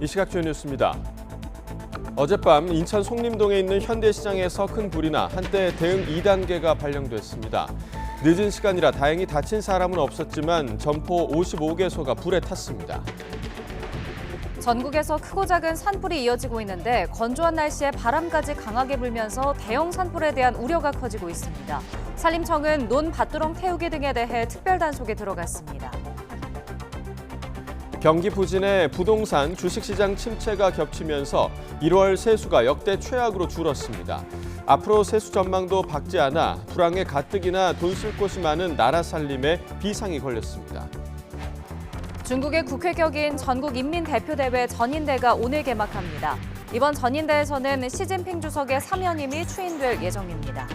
이 시각 주요 뉴스입니다. 어젯밤 인천 송림동에 있는 현대시장에서 큰 불이 나 한때 대응 2단계가 발령됐습니다. 늦은 시간이라 다행히 다친 사람은 없었지만 점포 55개소가 불에 탔습니다. 전국에서 크고 작은 산불이 이어지고 있는데 건조한 날씨에 바람까지 강하게 불면서 대형 산불에 대한 우려가 커지고 있습니다. 산림청은 논밭두렁 태우기 등에 대해 특별 단속에 들어갔습니다. 경기 부진에 부동산, 주식시장 침체가 겹치면서 1월 세수가 역대 최악으로 줄었습니다. 앞으로 세수 전망도 밝지 않아 불황의 가뜩이나 돈 쓸 곳이 많은 나라 살림에 비상이 걸렸습니다. 중국의 국회 격인 전국인민대표대회 전인대가 오늘 개막합니다. 이번 전인대에서는 시진핑 주석의 사면임이 추인될 예정입니다.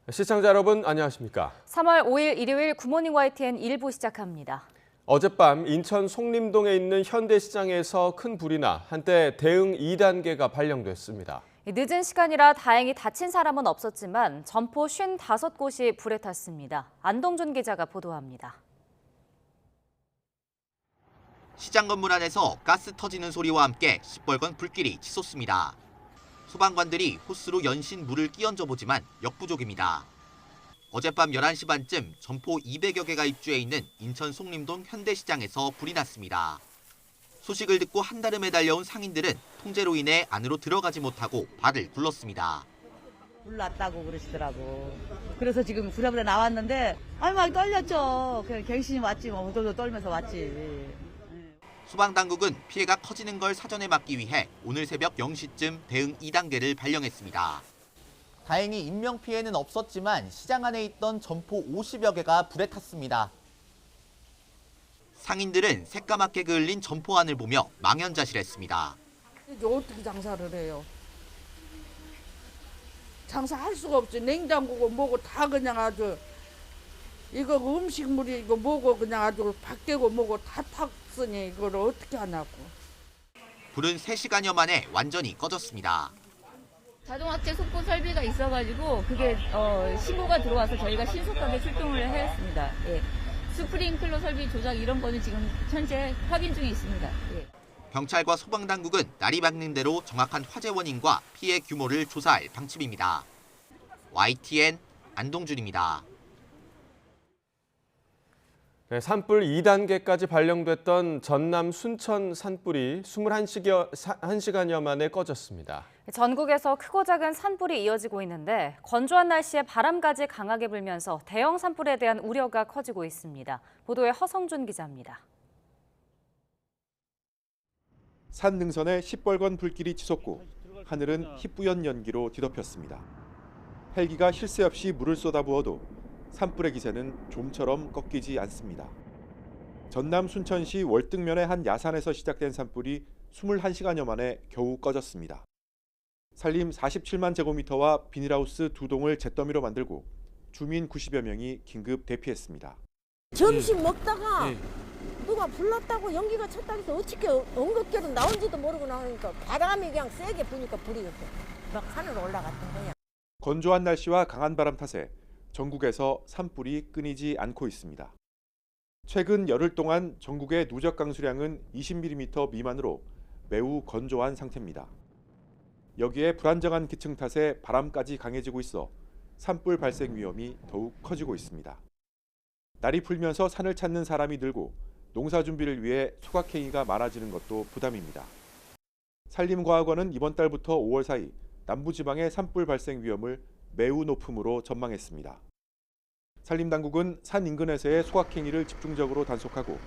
시청자 여러분 안녕하십니까? 3월 5일 일요일 굿모닝 YTN 1부 시작합니다. 어젯밤 인천 송림동에 있는 현대시장에서 큰 불이 나 한때 대응 2단계가 발령됐습니다. 늦은 시간이라 다행히 다친 사람은 없었지만 점포 55곳이 불에 탔습니다. 안동준 기자가 보도합니다. 시장 건물 안에서 가스 터지는 소리와 함께 시뻘건 불길이 치솟습니다. 소방관들이 호스로 연신 물을 끼얹어 보지만 역부족입니다. 어젯밤 11시 반쯤 점포 200여 개가 입주해 있는 인천 송림동 현대시장에서 불이 났습니다. 소식을 듣고 한달음에 달려온 상인들은 통제로 인해 안으로 들어가지 못하고 발을 굴렀습니다. 불 났다고 그러시더라고. 그래서 지금 부랴부랴 나왔는데 막 떨렸죠. 그냥 갱신이 왔지 뭐. 저도 떨면서 왔지. 소방당국은 피해가 커지는 걸 사전에 막기 위해 오늘 새벽 0시쯤 대응 2단계를 발령했습니다. 다행히 인명피해는 없었지만 시장 안에 있던 점포 50여 개가 불에 탔습니다. 상인들은 새까맣게 그을린 점포 안을 보며 망연자실했습니다. 이게 어떻게 장사를 해요? 장사할 수가 없지. 냉장고고 뭐고 다 그냥 아주 이거 음식물이 이거 뭐고 그냥 아주 밖에고 뭐고 다 탔으니 이걸 어떻게 하냐고. 불은 3시간여 만에 완전히 꺼졌습니다. 자동화재 속보 설비가 있어가지고 그게 신고가 들어와서 저희가 신속하게 출동을 했습니다. 예. 스프링클러 설비 조작 이런 거는 지금 현재 확인 중에 있습니다. 예. 경찰과 소방당국은 날이 밝는 대로 정확한 화재 원인과 피해 규모를 조사할 방침입니다. YTN 안동준입니다. 네, 산불 2단계까지 발령됐던 전남 순천 산불이 21시간여 만에 꺼졌습니다. 전국에서 크고 작은 산불이 이어지고 있는데 건조한 날씨에 바람까지 강하게 불면서 대형 산불에 대한 우려가 커지고 있습니다. 보도에 허성준 기자입니다. 산 능선에 시뻘건 불길이 치솟고 하늘은 희뿌연 연기로 뒤덮였습니다. 헬기가 쉴 새 없이 물을 쏟아부어도 산불의 기세는 좀처럼 꺾이지 않습니다. 전남 순천시 월등면의 한 야산에서 시작된 산불이 21시간여 만에 겨우 꺼졌습니다. 산림 47만 제곱미터와 비닐하우스 2동을 잿더미로 만들고 주민 90여 명이 긴급 대피했습니다. 점심 먹다가 누가 불났다고 연기가 쳤다 해서 어떻게 엉겁게도 나온지도 모르고 나오니까 바람이 그냥 세게 부니까 불이 막 하늘로 올라갔던 거야. 건조한 날씨와 강한 바람 탓에 전국에서 산불이 끊이지 않고 있습니다. 최근 열흘 동안 전국의 누적 강수량은 20mm 미만으로 매우 건조한 상태입니다. 여기에 불안정한 기층 탓에 바람까지 강해지고 있어 산불 발생 위험이 더욱 커지고 있습니다. 날이 풀면서 산을 찾는 사람이 늘고 농사 준비를 위해 소각행위가 많아지는 것도 부담입니다. 산림과학원은 이번 달부터 5월 사이 남부지방의 산불 발생 위험을 매우 높음으로 전망했습니다. 산림당국은 산 인근에서의 소각행위를 집중적으로 단속하고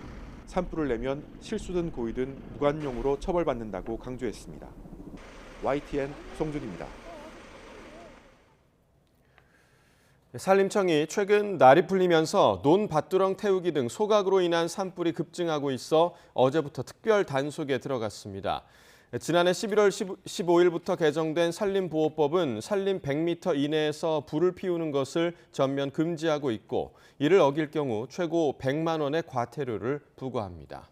산불을 내면 실수든 고의든 무관용으로 처벌받는다고 강조했습니다. YTN 송준입니다. 산림청이 최근 날이 풀리면서 논밭두렁 태우기 등 소각으로 인한 산불이 급증하고 있어 어제부터 특별 단속에 들어갔습니다. 지난해 11월 15일부터 개정된 산림보호법은 산림 100m 이내에서 불을 피우는 것을 전면 금지하고 있고 이를 어길 경우 최고 100만 원의 과태료를 부과합니다.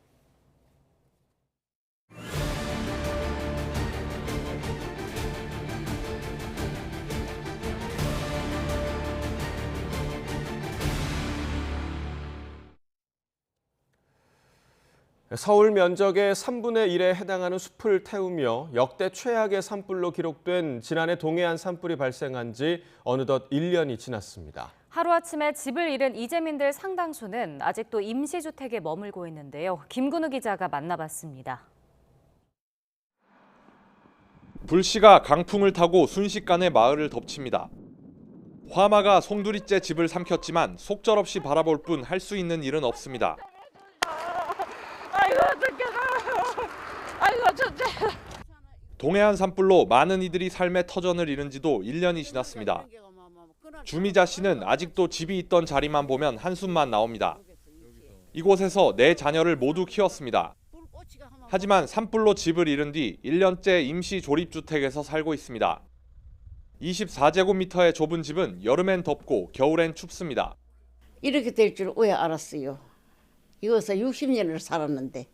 서울 면적의 3분의 1에 해당하는 숲을 태우며 역대 최악의 산불로 기록된 지난해 동해안 산불이 발생한 지 어느덧 1년이 지났습니다. 하루아침에 집을 잃은 이재민들 상당수는 아직도 임시주택에 머물고 있는데요. 김근우 기자가 만나봤습니다. 불씨가 강풍을 타고 순식간에 마을을 덮칩니다. 화마가 송두리째 집을 삼켰지만 속절없이 바라볼 뿐 할 수 있는 일은 없습니다. 아이고 어떡해. 아이고 진짜. 동해안 산불로 많은 이들이 삶의 터전을 잃은 지도 1년이 지났습니다. 주미자 씨는 아직도 집이 있던 자리만 보면 한숨만 나옵니다. 이곳에서 4 자녀를 모두 키웠습니다. 하지만 산불로 집을 잃은 뒤 1년째 임시 조립주택에서 살고 있습니다. 24제곱미터의 좁은 집은 여름엔 덥고 겨울엔 춥습니다. 이렇게 될 줄 왜 알았어요? 이곳에 60년을 살았는데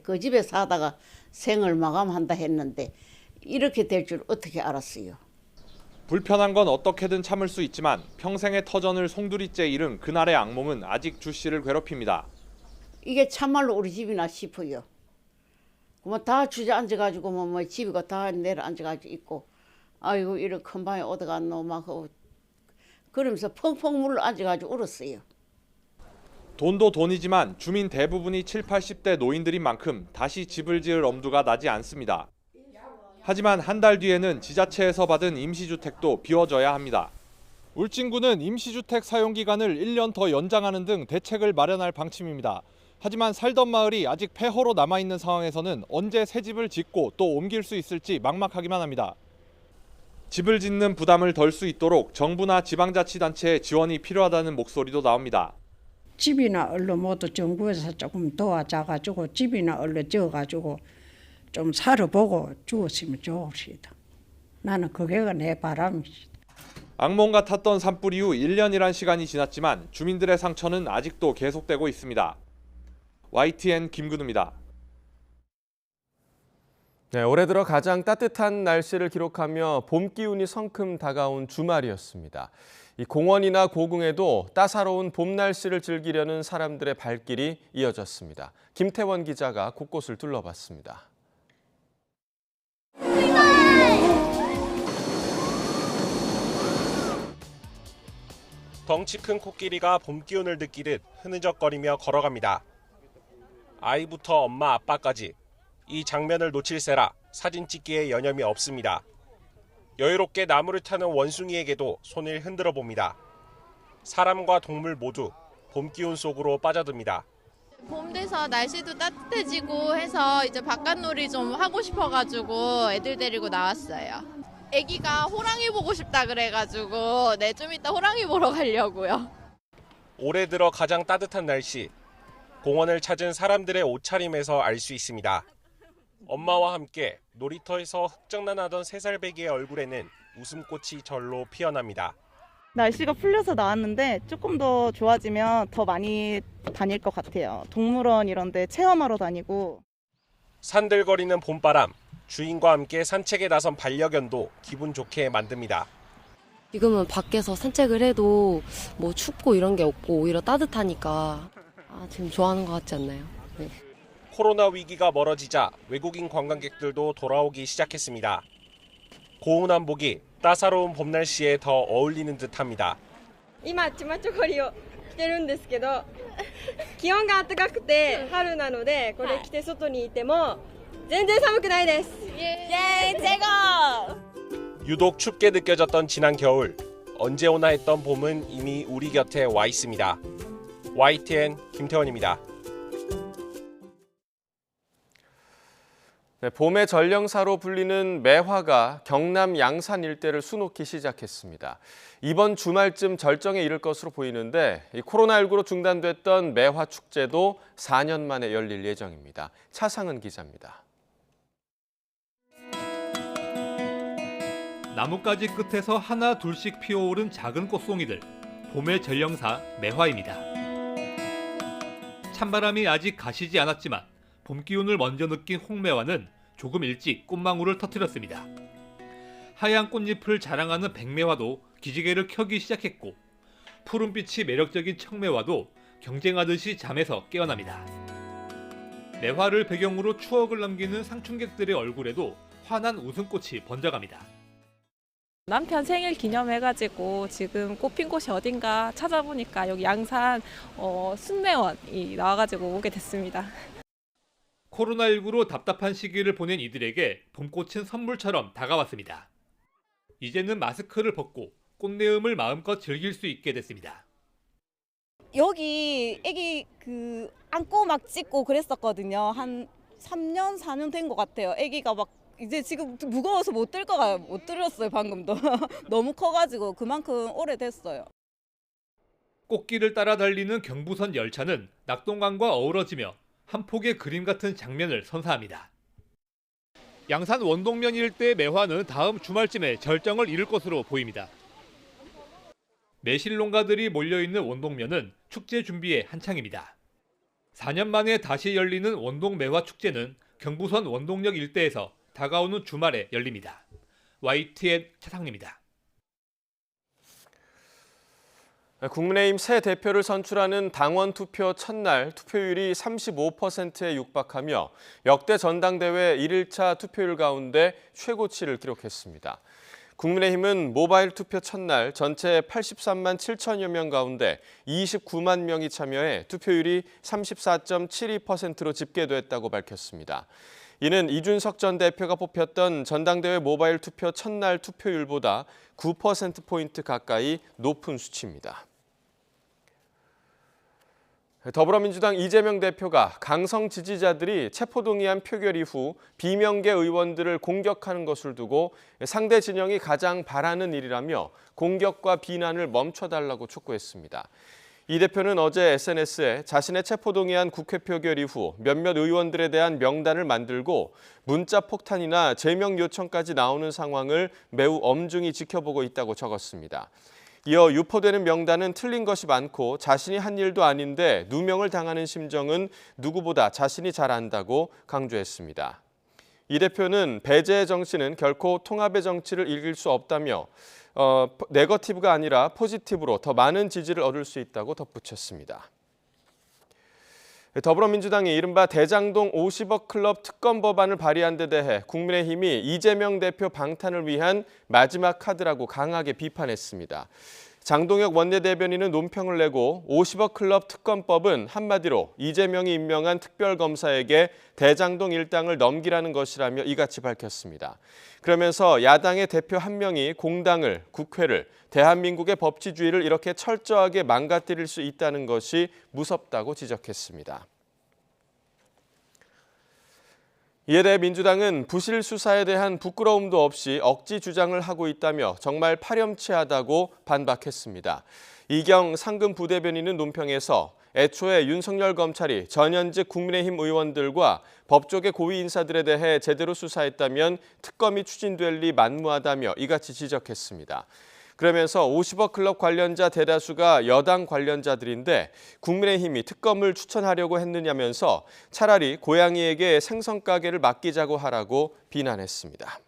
그 집에 사다가 생을 마감한다 했는데 이렇게 될 줄 어떻게 알았어요? 불편한 건 어떻게든 참을 수 있지만 평생의 터전을 송두리째 잃은 그날의 악몽은 아직 주 씨를 괴롭힙니다. 이게 참말로 우리 집이나 싶어요. 그만 다 주저앉아가지고 뭐 집이가 다 내려앉아가지고 있고 아이고 이런 큰 방에 어디갔노 막 그러면서 펑펑 물러 앉아가지고 울었어요. 돈도 돈이지만 주민 대부분이 70, 80대 노인들인 만큼 다시 집을 지을 엄두가 나지 않습니다. 하지만 한 달 뒤에는 지자체에서 받은 임시주택도 비워져야 합니다. 울진군은 임시주택 사용기간을 1년 더 연장하는 등 대책을 마련할 방침입니다. 하지만 살던 마을이 아직 폐허로 남아있는 상황에서는 언제 새 집을 짓고 또 옮길 수 있을지 막막하기만 합니다. 집을 짓는 부담을 덜 수 있도록 정부나 지방자치단체의 지원이 필요하다는 목소리도 나옵니다. 집이나 얼른 모두 정부에서 조금 도와줘가지고 집이나 얼른 지어가지고 좀 살아보고 죽었으면 좋읍시다. 나는 그게 내 바람이다. 악몽 같았던 산불 이후 1년이란 시간이 지났지만 주민들의 상처는 아직도 계속되고 있습니다. YTN 김근우입니다. 네, 올해 들어 가장 따뜻한 날씨를 기록하며 봄 기운이 성큼 다가온 주말이었습니다. 이 공원이나 고궁에도 따사로운 봄 날씨를 즐기려는 사람들의 발길이 이어졌습니다. 김태원 기자가 곳곳을 둘러봤습니다. 덩치 큰 코끼리가 봄 기운을 느끼듯 흐느적거리며 걸어갑니다. 아이부터 엄마 아빠까지 이 장면을 놓칠세라 사진 찍기에 여념이 없습니다. 여유롭게 나무를 타는 원숭이에게도 손을 흔들어 봅니다. 사람과 동물 모두 봄 기운 속으로 빠져듭니다. 봄 돼서 날씨도 따뜻해지고 해서 이제 바깥놀이 좀 하고 싶어가지고 애들 데리고 나왔어요. 애기가 호랑이 보고 싶다 그래가지고 좀 이따 호랑이 보러 가려고요. 올해 들어 가장 따뜻한 날씨, 공원을 찾은 사람들의 옷차림에서 알 수 있습니다. 엄마와 함께 놀이터에서 흑장난하던 3살배기의 얼굴에는 웃음꽃이 절로 피어납니다. 날씨가 풀려서 나왔는데 조금 더 좋아지면 더 많이 다닐 것 같아요. 동물원 이런 데 체험하러 다니고. 산들거리는 봄바람, 주인과 함께 산책에 나선 반려견도 기분 좋게 만듭니다. 지금은 밖에서 산책을 해도 뭐 춥고 이런 게 없고 오히려 따뜻하니까 지금 좋아하는 것 같지 않나요? 네. 코로나 위기가 멀어지자 외국인 관광객들도 돌아오기 시작했습니다. 고운 한복이 따사로운 봄 날씨에 더 어울리는 듯합니다. 今チマチョゴリを着てるんですけど、気温が暖かくて春なのでこれ着て外にいても全然寒くないです。예, 최고! 유독 춥게 느껴졌던 지난 겨울, 언제 오나 했던 봄은 이미 우리 곁에 와 있습니다. YTN 김태원입니다. 네, 봄의 전령사로 불리는 매화가 경남 양산 일대를 수놓기 시작했습니다. 이번 주말쯤 절정에 이를 것으로 보이는데 코로나19로 중단됐던 매화 축제도 4년 만에 열릴 예정입니다. 차상은 기자입니다. 나뭇가지 끝에서 하나 둘씩 피어오른 작은 꽃송이들, 봄의 전령사 매화입니다. 찬바람이 아직 가시지 않았지만 봄 기운을 먼저 느낀 홍매화는 조금 일찍 꽃망울을 터뜨렸습니다. 하얀 꽃잎을 자랑하는 백매화도 기지개를 켜기 시작했고 푸른빛이 매력적인 청매화도 경쟁하듯이 잠에서 깨어납니다. 매화를 배경으로 추억을 남기는 상춘객들의 얼굴에도 환한 웃음꽃이 번져갑니다. 남편 생일 기념해가지고 지금 꽃핀 곳이 어딘가 찾아보니까 여기 양산 순례원이 나와가지고 오게 됐습니다. 코로나19로 답답한 시기를 보낸 이들에게 봄꽃은 선물처럼 다가왔습니다. 이제는 마스크를 벗고 꽃내음을 마음껏 즐길 수 있게 됐습니다. 여기 애기 안고 막 찍고 그랬었거든요. 한 3년, 4년 된 것 같아요. 애기가 막 이제 지금 무거워서 못 들었어요, 방금도. 너무 커가지고 그만큼 오래됐어요. 꽃길을 따라 달리는 경부선 열차는 낙동강과 어우러지며 한 폭의 그림 같은 장면을 선사합니다. 양산 원동면 일대의 매화는 다음 주말쯤에 절정을 이룰 것으로 보입니다. 매실농가들이 몰려있는 원동면은 축제 준비에 한창입니다. 4년 만에 다시 열리는 원동매화 축제는 경부선 원동역 일대에서 다가오는 주말에 열립니다. YTN 차상리입니다. 국민의힘 새 대표를 선출하는 당원 투표 첫날 투표율이 35%에 육박하며 역대 전당대회 1일차 투표율 가운데 최고치를 기록했습니다. 국민의힘은 모바일 투표 첫날 전체 83만 7천여 명 가운데 29만 명이 참여해 투표율이 34.72%로 집계됐다고 밝혔습니다. 이는 이준석 전 대표가 뽑혔던 전당대회 모바일 투표 첫날 투표율보다 9%포인트 가까이 높은 수치입니다. 더불어민주당 이재명 대표가 강성 지지자들이 체포동의안 표결 이후 비명계 의원들을 공격하는 것을 두고 상대 진영이 가장 바라는 일이라며 공격과 비난을 멈춰달라고 촉구했습니다. 이 대표는 어제 SNS에 자신의 체포동의안 국회 표결 이후 몇몇 의원들에 대한 명단을 만들고 문자 폭탄이나 제명 요청까지 나오는 상황을 매우 엄중히 지켜보고 있다고 적었습니다. 이어 유포되는 명단은 틀린 것이 많고 자신이 한 일도 아닌데 누명을 당하는 심정은 누구보다 자신이 잘 안다고 강조했습니다. 이 대표는 배제의 정치는 결코 통합의 정치를 이길 수 없다며 네거티브가 아니라 포지티브로 더 많은 지지를 얻을 수 있다고 덧붙였습니다. 더불어민주당이 이른바 대장동 50억 클럽 특검 법안을 발의한 데 대해 국민의힘이 이재명 대표 방탄을 위한 마지막 카드라고 강하게 비판했습니다. 장동혁 원내대변인은 논평을 내고 50억 클럽 특검법은 한마디로 이재명이 임명한 특별검사에게 대장동 일당을 넘기라는 것이라며 이같이 밝혔습니다. 그러면서 야당의 대표 한 명이 공당을, 국회를, 대한민국의 법치주의를 이렇게 철저하게 망가뜨릴 수 있다는 것이 무섭다고 지적했습니다. 이에 대해 민주당은 부실 수사에 대한 부끄러움도 없이 억지 주장을 하고 있다며 정말 파렴치하다고 반박했습니다. 이경 상금 부대변인은 논평에서 애초에 윤석열 검찰이 전현직 국민의힘 의원들과 법조계 고위 인사들에 대해 제대로 수사했다면 특검이 추진될 리 만무하다며 이같이 지적했습니다. 그러면서 50억 클럽 관련자 대다수가 여당 관련자들인데 국민의힘이 특검을 추천하려고 했느냐면서 차라리 고양이에게 생선 가게를 맡기자고 하라고 비난했습니다.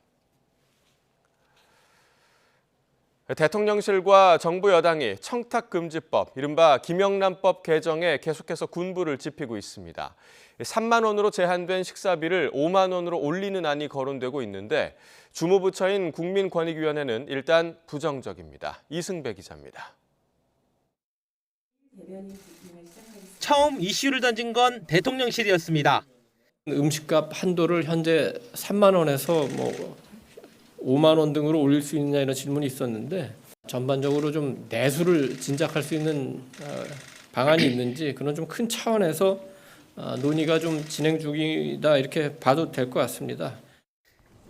대통령실과 정부 여당이 청탁금지법, 이른바 김영란법 개정에 계속해서 군부를 지피고 있습니다. 3만 원으로 제한된 식사비를 5만 원으로 올리는 안이 거론되고 있는데 주무부처인 국민권익위원회는 일단 부정적입니다. 이승배 기자입니다. 처음 이슈를 던진 건 대통령실이었습니다. 음식값 한도를 현재 3만 원에서 5만 원 등으로 올릴 수 있느냐 이런 질문이 있었는데 전반적으로 좀 내수를 진작할 수 있는 방안이 있는지 그런 좀 큰 차원에서 논의가 좀 진행 중이다 이렇게 봐도 될 것 같습니다.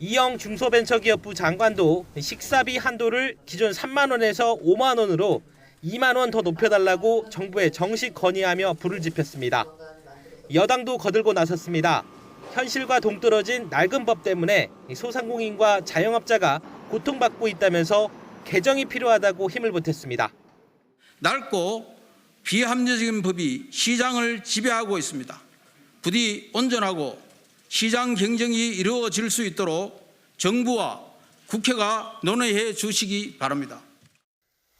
이영 중소벤처기업부 장관도 식사비 한도를 기존 3만 원에서 5만 원으로 2만 원 더 높여달라고 정부에 정식 건의하며 불을 지폈습니다. 여당도 거들고 나섰습니다. 현실과 동떨어진 낡은 법 때문에 소상공인과 자영업자가 고통받고 있다면서 개정이 필요하다고 힘을 보탰습니다. 낡고 비합리적인 법이 시장을 지배하고 있습니다. 부디 온전하고 시장 경쟁이 이루어질 수 있도록 정부와 국회가 논의해 주시기 바랍니다.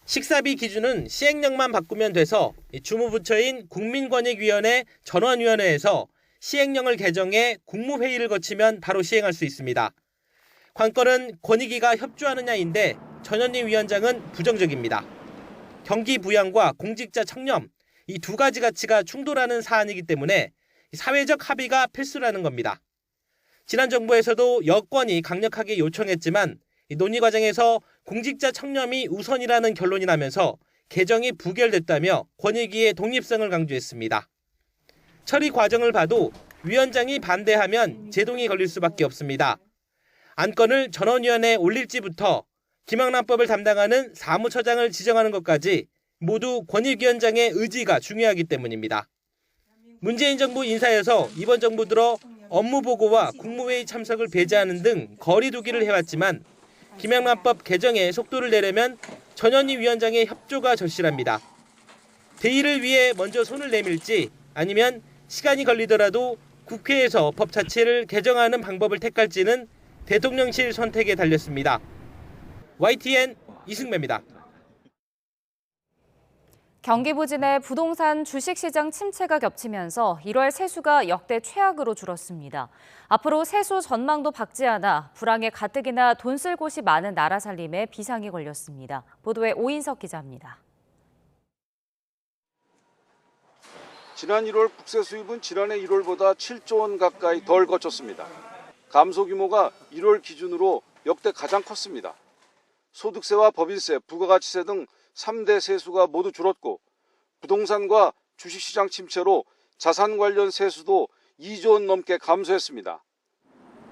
식사비 기준은 시행령만 바꾸면 돼서 주무부처인 국민권익위원회 전원위원회에서 시행령을 개정해 국무회의를 거치면 바로 시행할 수 있습니다. 관건은 권익위가 협조하느냐인데 전현희 위원장은 부정적입니다. 경기 부양과 공직자 청렴, 이 두 가지 가치가 충돌하는 사안이기 때문에 사회적 합의가 필수라는 겁니다. 지난 정부에서도 여권이 강력하게 요청했지만 논의 과정에서 공직자 청렴이 우선이라는 결론이 나면서 개정이 부결됐다며 권익위의 독립성을 강조했습니다. 처리 과정을 봐도 위원장이 반대하면 제동이 걸릴 수밖에 없습니다. 안건을 전원위원회에 올릴지부터 김영란법을 담당하는 사무처장을 지정하는 것까지 모두 권익위원장의 의지가 중요하기 때문입니다. 문재인 정부 인사에서 이번 정부 들어 업무보고와 국무회의 참석을 배제하는 등 거리두기를 해왔지만 김영란법 개정에 속도를 내려면 전현희 위원장의 협조가 절실합니다. 대의를 위해 먼저 손을 내밀지 아니면 시간이 걸리더라도 국회에서 법 자체를 개정하는 방법을 택할지는 대통령실 선택에 달렸습니다. YTN 이승배입니다. 경기 부진의 부동산 주식시장 침체가 겹치면서 1월 세수가 역대 최악으로 줄었습니다. 앞으로 세수 전망도 밝지 않아 불황에 가뜩이나 돈 쓸 곳이 많은 나라 살림에 비상이 걸렸습니다. 보도에 오인석 기자입니다. 지난 1월 국세 수입은 지난해 1월보다 7조 원 가까이 덜 거쳤습니다. 감소 규모가 1월 기준으로 역대 가장 컸습니다. 소득세와 법인세, 부가가치세 등 3대 세수가 모두 줄었고 부동산과 주식시장 침체로 자산 관련 세수도 2조 원 넘게 감소했습니다.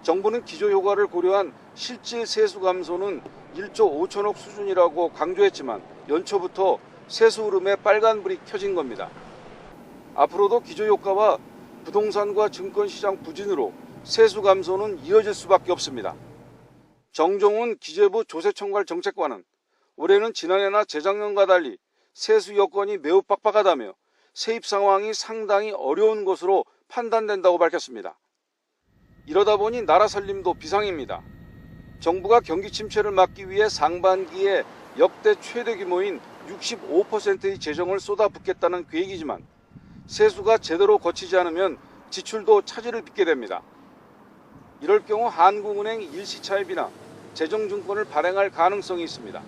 정부는 기저효과를 고려한 실질 세수 감소는 1조 5천억 수준이라고 강조했지만 연초부터 세수 흐름에 빨간불이 켜진 겁니다. 앞으로도 기저효과와 부동산과 증권시장 부진으로 세수 감소는 이어질 수밖에 없습니다. 정종훈 기재부 조세청괄 정책관은 올해는 지난해나 재작년과 달리 세수 여건이 매우 빡빡하다며 세입 상황이 상당히 어려운 것으로 판단된다고 밝혔습니다. 이러다 보니 나라 살림도 비상입니다. 정부가 경기 침체를 막기 위해 상반기에 역대 최대 규모인 65%의 재정을 쏟아붓겠다는 계획이지만 세수가 제대로 거치지 않으면 지출도 차질을 빚게 됩니다. 이럴 경우 한국은행 일시차입이나 재정증권을 발행할 가능성이 있습니다.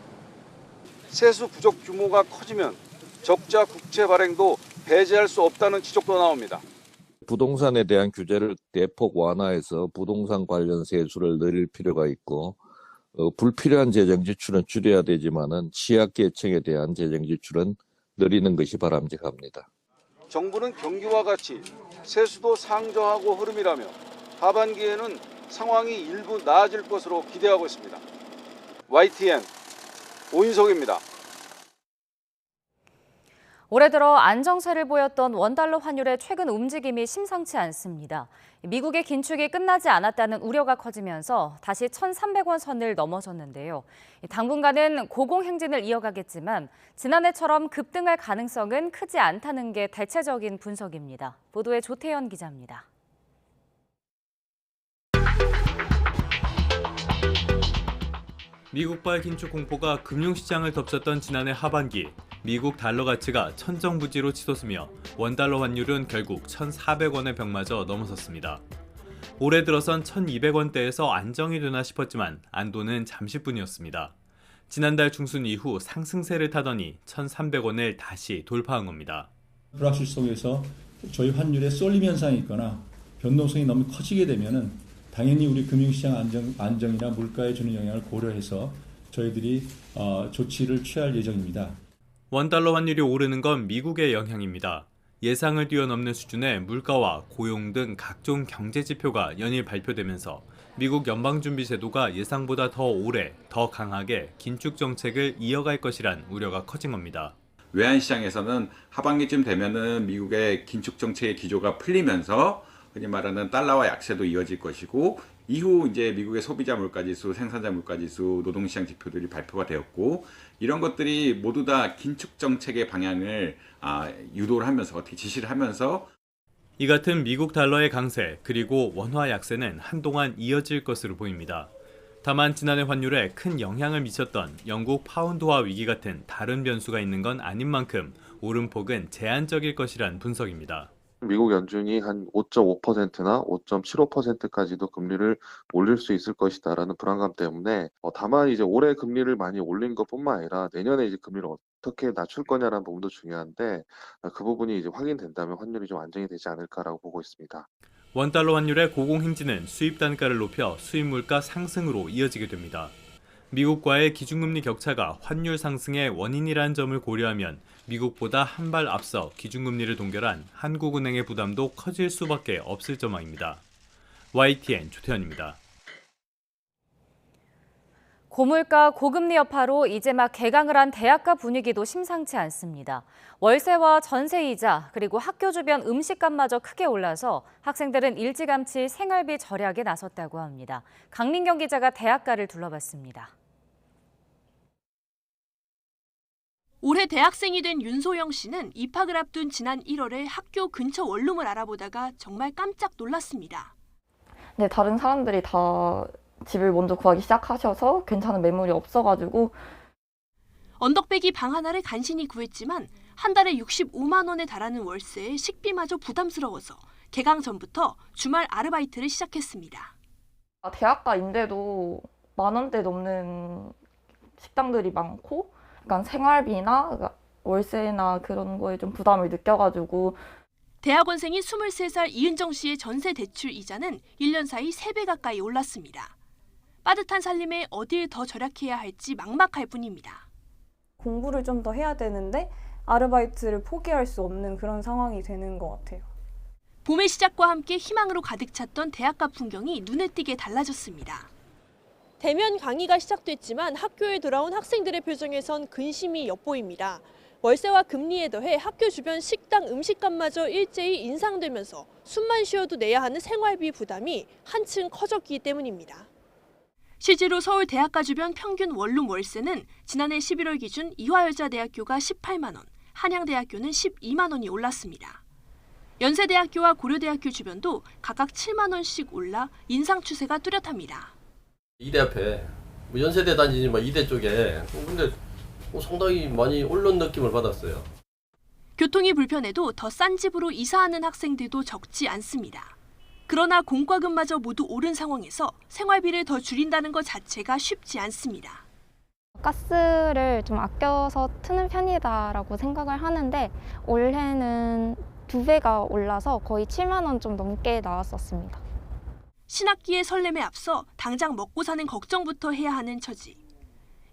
세수 부족 규모가 커지면 적자 국채 발행도 배제할 수 없다는 지적도 나옵니다. 부동산에 대한 규제를 대폭 완화해서 부동산 관련 세수를 늘릴 필요가 있고 불필요한 재정 지출은 줄여야 되지만은 취약계층에 대한 재정 지출은 늘리는 것이 바람직합니다. 정부는 경기와 같이 세수도 상저하고 흐름이라며 하반기에는 상황이 일부 나아질 것으로 기대하고 있습니다. YTN 오인석입니다. 올해 들어 안정세를 보였던 원달러 환율의 최근 움직임이 심상치 않습니다. 미국의 긴축이 끝나지 않았다는 우려가 커지면서 다시 1,300원 선을 넘어섰는데요. 당분간은 고공행진을 이어가겠지만 지난해처럼 급등할 가능성은 크지 않다는 게 대체적인 분석입니다. 보도에 조태현 기자입니다. 미국발 긴축 공포가 금융시장을 덮쳤던 지난해 하반기, 미국 달러 가치가 천정부지로 치솟으며 원달러 환율은 결국 1,400원의 벽마저 넘어섰습니다. 올해 들어선 1,200원대에서 안정이 되나 싶었지만 안도는 잠시뿐이었습니다. 지난달 중순 이후 상승세를 타더니 1,300원을 다시 돌파한 겁니다. 불확실 속에서 저희 환율에 쏠림 현상이 있거나 변동성이 너무 커지게 되면은 당연히 우리 금융시장 안정이나 물가에 주는 영향을 고려해서 저희들이 조치를 취할 예정입니다. 원달러 환율이 오르는 건 미국의 영향입니다. 예상을 뛰어넘는 수준의 물가와 고용 등 각종 경제 지표가 연일 발표되면서 미국 연방준비제도가 예상보다 더 오래, 더 강하게 긴축 정책을 이어갈 것이란 우려가 커진 겁니다. 외환시장에서는 하반기쯤 되면은 미국의 긴축 정책의 기조가 풀리면서 흔히 말하는 달러와 약세도 이어질 것이고 이후 이제 미국의 소비자 물가지수, 생산자 물가지수, 노동시장 지표들이 발표가 되었고 이런 것들이 모두 다 긴축 정책의 방향을 유도를 하면서 어떻게 지시를 하면서 이 같은 미국 달러의 강세 그리고 원화 약세는 한동안 이어질 것으로 보입니다. 다만 지난해 환율에 큰 영향을 미쳤던 영국 파운드화 위기 같은 다른 변수가 있는 건 아닌 만큼 오름폭은 제한적일 것이란 분석입니다. 미국 연준이 한 5.5%나 5.75%까지도 금리를 올릴 수 있을 것이다라는 불안감 때문에 다만 이제 올해 금리를 많이 올린 것뿐만 아니라 내년에 이제 금리를 어떻게 낮출 거냐라는 부분도 중요한데 그 부분이 이제 확인된다면 환율이 좀 안정이 되지 않을까라고 보고 있습니다. 원달러 환율의 고공행진은 수입 단가를 높여 수입 물가 상승으로 이어지게 됩니다. 미국과의 기준금리 격차가 환율 상승의 원인이라는 점을 고려하면 미국보다 한 발 앞서 기준금리를 동결한 한국은행의 부담도 커질 수밖에 없을 전망입니다. YTN 조태현입니다. 고물가 고금리 여파로 이제 막 개강을 한 대학가 분위기도 심상치 않습니다. 월세와 전세이자 그리고 학교 주변 음식값마저 크게 올라서 학생들은 일찌감치 생활비 절약에 나섰다고 합니다. 강민경 기자가 대학가를 둘러봤습니다. 올해 대학생이 된 윤소영 씨는 입학을 앞둔 지난 1월에 학교 근처 원룸을 알아보다가 정말 깜짝 놀랐습니다. 네, 다른 사람들이 다 집을 먼저 구하기 시작하셔서 괜찮은 매물이 없어가지고 언덕배기 방 하나를 간신히 구했지만 한 달에 65만 원에 달하는 월세에 식비마저 부담스러워서 개강 전부터 주말 아르바이트를 시작했습니다. 대학가인데도 10,000원대 넘는 식당들이 많고 약간 생활비나 월세나 그런 거에 좀 부담을 느껴가지고 대학원생인 23살 이은정 씨의 전세 대출 이자는 1년 사이 3배 가까이 올랐습니다. 빠듯한 살림에 어딜 더 절약해야 할지 막막할 뿐입니다. 공부를 좀 더 해야 되는데 아르바이트를 포기할 수 없는 그런 상황이 되는 것 같아요. 봄의 시작과 함께 희망으로 가득 찼던 대학가 풍경이 눈에 띄게 달라졌습니다. 대면 강의가 시작됐지만 학교에 돌아온 학생들의 표정에선 근심이 엿보입니다. 월세와 금리에 더해 학교 주변 식당 음식값마저 일제히 인상되면서 숨만 쉬어도 내야 하는 생활비 부담이 한층 커졌기 때문입니다. 실제로 서울 대학가 주변 평균 원룸 월세는 지난해 11월 기준 이화여자대학교가 18만 원, 한양대학교는 12만 원이 올랐습니다. 연세대학교와 고려대학교 주변도 각각 7만 원씩 올라 인상 추세가 뚜렷합니다. 이대 앞에 연세대 다니지 이대 쪽에 근데 상당히 많이 오른 느낌을 받았어요. 교통이 불편해도 더 싼 집으로 이사하는 학생들도 적지 않습니다. 그러나 공과금마저 모두 오른 상황에서 생활비를 더 줄인다는 것 자체가 쉽지 않습니다. 가스를 좀 아껴서 트는 편이다라고 생각을 하는데 올해는 2배가 올라서 거의 7만 원 좀 넘게 나왔었습니다. 신학기의 설렘에 앞서 당장 먹고 사는 걱정부터 해야 하는 처지.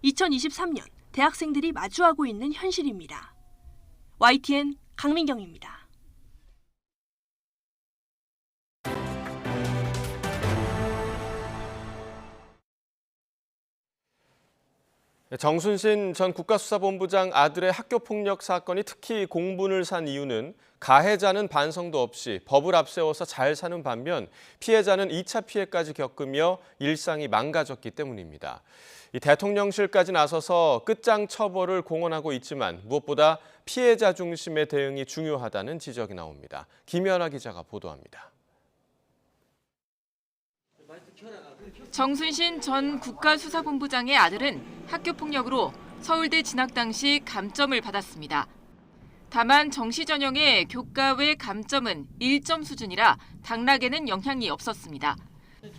2023년 대학생들이 마주하고 있는 현실입니다. YTN 강민경입니다. 정순신 전 국가수사본부장 아들의 학교폭력 사건이 특히 공분을 산 이유는 가해자는 반성도 없이 법을 앞세워서 잘 사는 반면 피해자는 2차 피해까지 겪으며 일상이 망가졌기 때문입니다. 이 대통령실까지 나서서 끝장 처벌을 공언하고 있지만 무엇보다 피해자 중심의 대응이 중요하다는 지적이 나옵니다. 김연아 기자가 보도합니다. 정순신 전 국가수사본부장의 아들은 학교폭력으로 서울대 진학 당시 감점을 받았습니다. 다만 정시 전형의 교과 외 감점은 1점 수준이라 당락에는 영향이 없었습니다.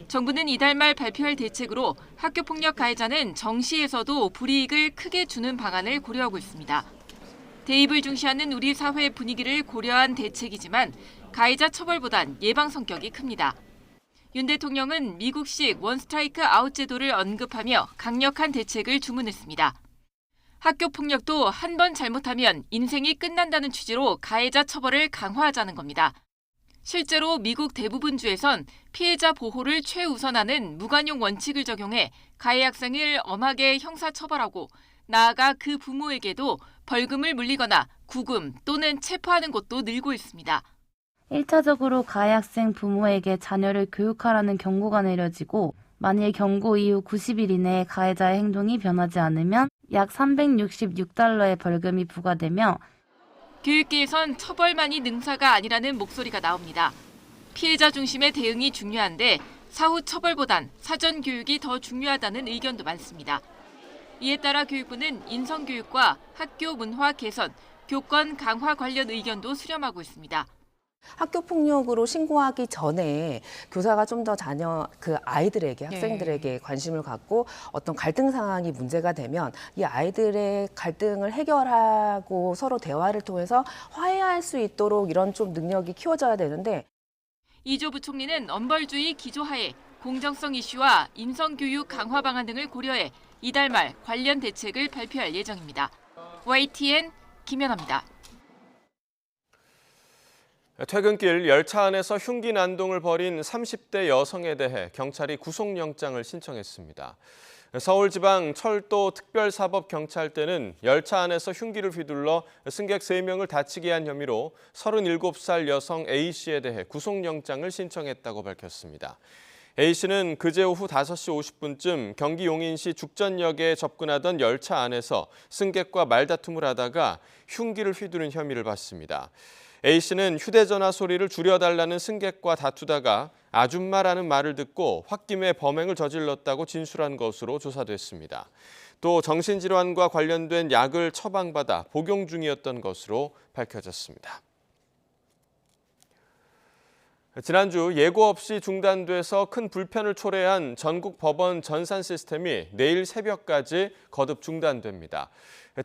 정부는 이달 말 발표할 대책으로 학교폭력 가해자는 정시에서도 불이익을 크게 주는 방안을 고려하고 있습니다. 대입을 중시하는 우리 사회 분위기를 고려한 대책이지만 가해자 처벌보단 예방 성격이 큽니다. 윤 대통령은 미국식 원스트라이크 아웃 제도를 언급하며 강력한 대책을 주문했습니다. 학교 폭력도 한 번 잘못하면 인생이 끝난다는 취지로 가해자 처벌을 강화하자는 겁니다. 실제로 미국 대부분 주에선 피해자 보호를 최우선하는 무관용 원칙을 적용해 가해 학생을 엄하게 형사처벌하고 나아가 그 부모에게도 벌금을 물리거나 구금 또는 체포하는 곳도 늘고 있습니다. 1차적으로 가해 학생 부모에게 자녀를 교육하라는 경고가 내려지고 만일 경고 이후 90일 이내에 가해자의 행동이 변하지 않으면 약 366달러의 벌금이 부과되며 교육계에선 처벌만이 능사가 아니라는 목소리가 나옵니다. 피해자 중심의 대응이 중요한데 사후 처벌보단 사전 교육이 더 중요하다는 의견도 많습니다. 이에 따라 교육부는 인성교육과 학교 문화 개선, 교권 강화 관련 의견도 수렴하고 있습니다. 학교 폭력으로 신고하기 전에 교사가 좀 더 아이들에게, 학생들에게 관심을 갖고 어떤 갈등 상황이 문제가 되면 이 아이들의 갈등을 해결하고 서로 대화를 통해서 화해할 수 있도록 이런 좀 능력이 키워져야 되는데, 이조 부총리는 엄벌주의 기조하에 공정성 이슈와 인성교육 강화 방안 등을 고려해 이달 말 관련 대책을 발표할 예정입니다. YTN 김연아입니다. 퇴근길 열차 안에서 흉기 난동을 벌인 30대 여성에 대해 경찰이 구속영장을 신청했습니다. 서울지방철도특별사법경찰대는 열차 안에서 흉기를 휘둘러 승객 3명을 다치게 한 혐의로 37살 여성 A씨에 대해 구속영장을 신청했다고 밝혔습니다. A씨는 그제 오후 5시 50분쯤 경기 용인시 죽전역에 접근하던 열차 안에서 승객과 말다툼을 하다가 흉기를 휘두른 혐의를 받습니다. A씨는 휴대전화 소리를 줄여달라는 승객과 다투다가 아줌마라는 말을 듣고 홧김에 범행을 저질렀다고 진술한 것으로 조사됐습니다. 또 정신질환과 관련된 약을 처방받아 복용 중이었던 것으로 밝혀졌습니다. 지난주 예고 없이 중단돼서 큰 불편을 초래한 전국 법원 전산 시스템이 내일 새벽까지 거듭 중단됩니다.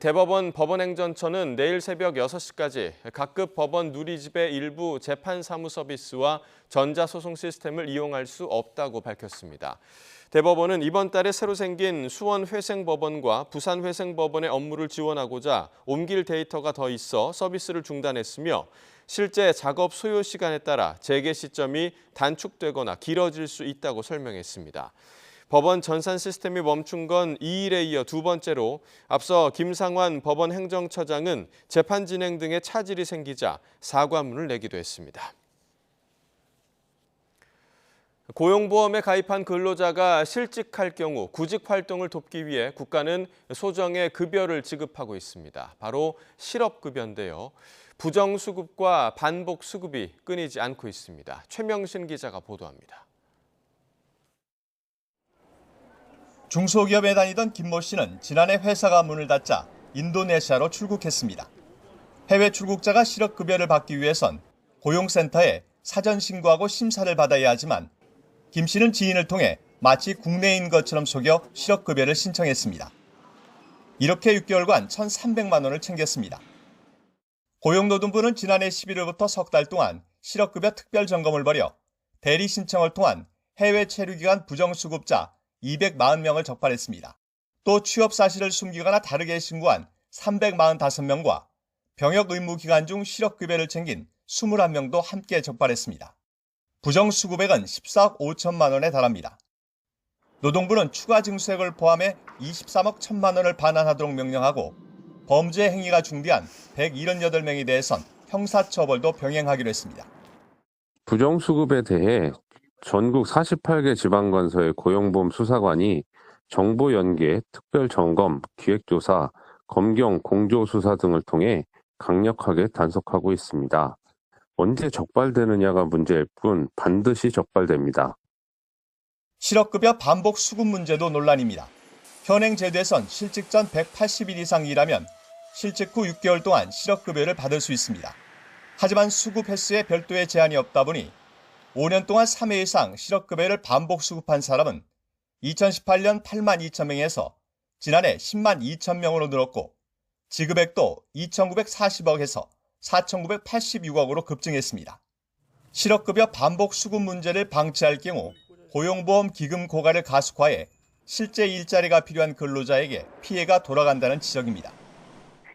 대법원 법원행정처는 내일 새벽 6시까지 각급 법원 누리집의 일부 재판사무 서비스와 전자소송 시스템을 이용할 수 없다고 밝혔습니다. 대법원은 이번 달에 새로 생긴 수원회생법원과 부산회생법원의 업무를 지원하고자 옮길 데이터가 더 있어 서비스를 중단했으며 실제 작업 소요 시간에 따라 재개 시점이 단축되거나 길어질 수 있다고 설명했습니다. 법원 전산 시스템이 멈춘 건 2일에 이어 두 번째로 앞서 김상환 법원 행정처장은 재판 진행 등에 차질이 생기자 사과문을 내기도 했습니다. 고용보험에 가입한 근로자가 실직할 경우 구직 활동을 돕기 위해 국가는 소정의 급여를 지급하고 있습니다. 바로 실업급여인데요. 부정수급과 반복수급이 끊이지 않고 있습니다. 최명신 기자가 보도합니다. 중소기업에 다니던 김모 씨는 지난해 회사가 문을 닫자 인도네시아로 출국했습니다. 해외 출국자가 실업급여를 받기 위해선 고용센터에 사전 신고하고 심사를 받아야 하지만 김 씨는 지인을 통해 마치 국내인 것처럼 속여 실업급여를 신청했습니다. 이렇게 6개월간 1,300만 원을 챙겼습니다. 고용노동부는 지난해 11월부터 석 달 동안 실업급여 특별점검을 벌여 대리 신청을 통한 해외 체류기간 부정수급자 240명을 적발했습니다. 또 취업 사실을 숨기거나 다르게 신고한 345명과 병역 의무 기간 중 실업급여를 챙긴 21명도 함께 적발했습니다. 부정수급액은 14억 5천만 원에 달합니다. 노동부는 추가 징수액을 포함해 23억 1천만 원을 반환하도록 명령하고 범죄 행위가 중대한 178명에 대해선 형사처벌도 병행하기로 했습니다. 부정수급에 대해 전국 48개 지방건서의 고용보험 수사관이 정보 연계, 특별점검, 기획조사, 검경, 공조수사 등을 통해 강력하게 단속하고 있습니다. 언제 적발되느냐가 문제일 뿐 반드시 적발됩니다. 실업급여 반복 수급 문제도 논란입니다. 현행 제도에선 실직 전 180일 이상 일하면 실직 후 6개월 동안 실업급여를 받을 수 있습니다. 하지만 수급 횟수에 별도의 제한이 없다 보니 5년 동안 3회 이상 실업급여를 반복 수급한 사람은 2018년 8만 2천 명에서 지난해 10만 2천 명으로 늘었고 지급액도 2,940억에서 4,986억으로 급증했습니다. 실업급여 반복 수급 문제를 방치할 경우 고용보험 기금 고갈을 가속화해 실제 일자리가 필요한 근로자에게 피해가 돌아간다는 지적입니다.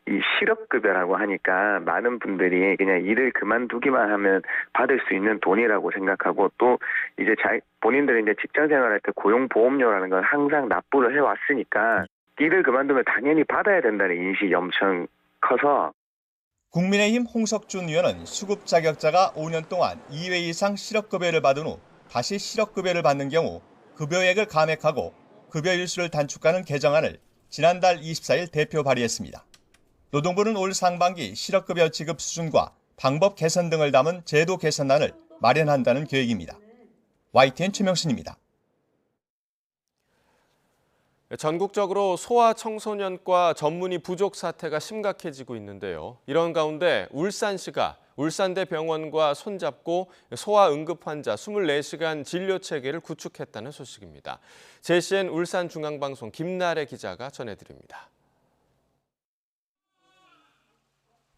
이 실업급여라고 하니까 많은 분들이 그냥 일을 그만두기만 하면 받을 수 있는 돈이라고 생각하고 또 이제 본인들이 이제 직장 생활할 때 고용보험료라는 걸 항상 납부를 해왔으니까 일을 그만두면 당연히 받아야 된다는 인식이 엄청 커서 국민의힘 홍석준 의원은 수급 자격자가 5년 동안 2회 이상 실업급여를 받은 후 다시 실업급여를 받는 경우 급여액을 감액하고 급여 일수를 단축하는 개정안을 지난달 24일 대표 발의했습니다. 노동부는 올 상반기 실업급여 지급 수준과 방법 개선 등을 담은 제도 개선안을 마련한다는 계획입니다. YTN 최명신입니다. 전국적으로 소아청소년과 전문의 부족 사태가 심각해지고 있는데요. 이런 가운데 울산시가 울산대병원과 손잡고 소아 응급 환자 24시간 진료 체계를 구축했다는 소식입니다. JCN 울산중앙방송 김나래 기자가 전해드립니다.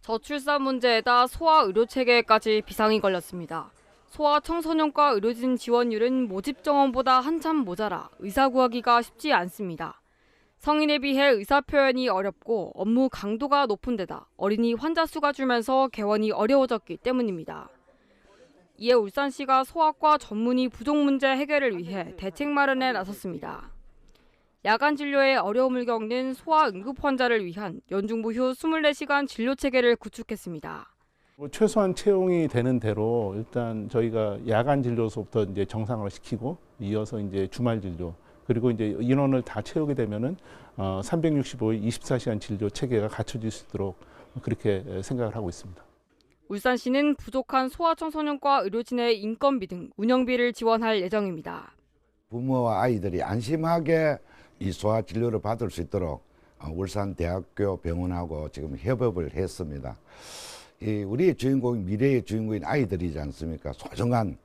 저출산 문제에다 소아 의료 체계까지 비상이 걸렸습니다. 소아 청소년과 의료진 지원율은 모집 정원보다 한참 모자라 의사 구하기가 쉽지 않습니다. 성인에 비해 의사 표현이 어렵고 업무 강도가 높은 데다 어린이 환자 수가 줄면서 개원이 어려워졌기 때문입니다. 이에 울산시가 소아과 전문의 부족 문제 해결을 위해 대책 마련에 나섰습니다. 야간 진료에 어려움을 겪는 소아 응급 환자를 위한 연중무휴 24시간 진료 체계를 구축했습니다. 최소한 채용이 되는 대로 일단 저희가 야간 진료소부터 이제 정상화를 시키고 이어서 이제 주말 진료 그리고 이제 인원을 다 채우게 되면은 365일 24시간 진료 체계가 갖춰질 수 있도록 그렇게 생각을 하고 있습니다. 울산시는 부족한 소아청소년과 의료진의 인건비 등 운영비를 지원할 예정입니다. 부모와 아이들이 안심하게 이 소아 진료를 받을 수 있도록 울산대학교 병원하고 지금 협업을 했습니다. 우리의 주인공, 미래의 주인공인 아이들이지 않습니까? 소중한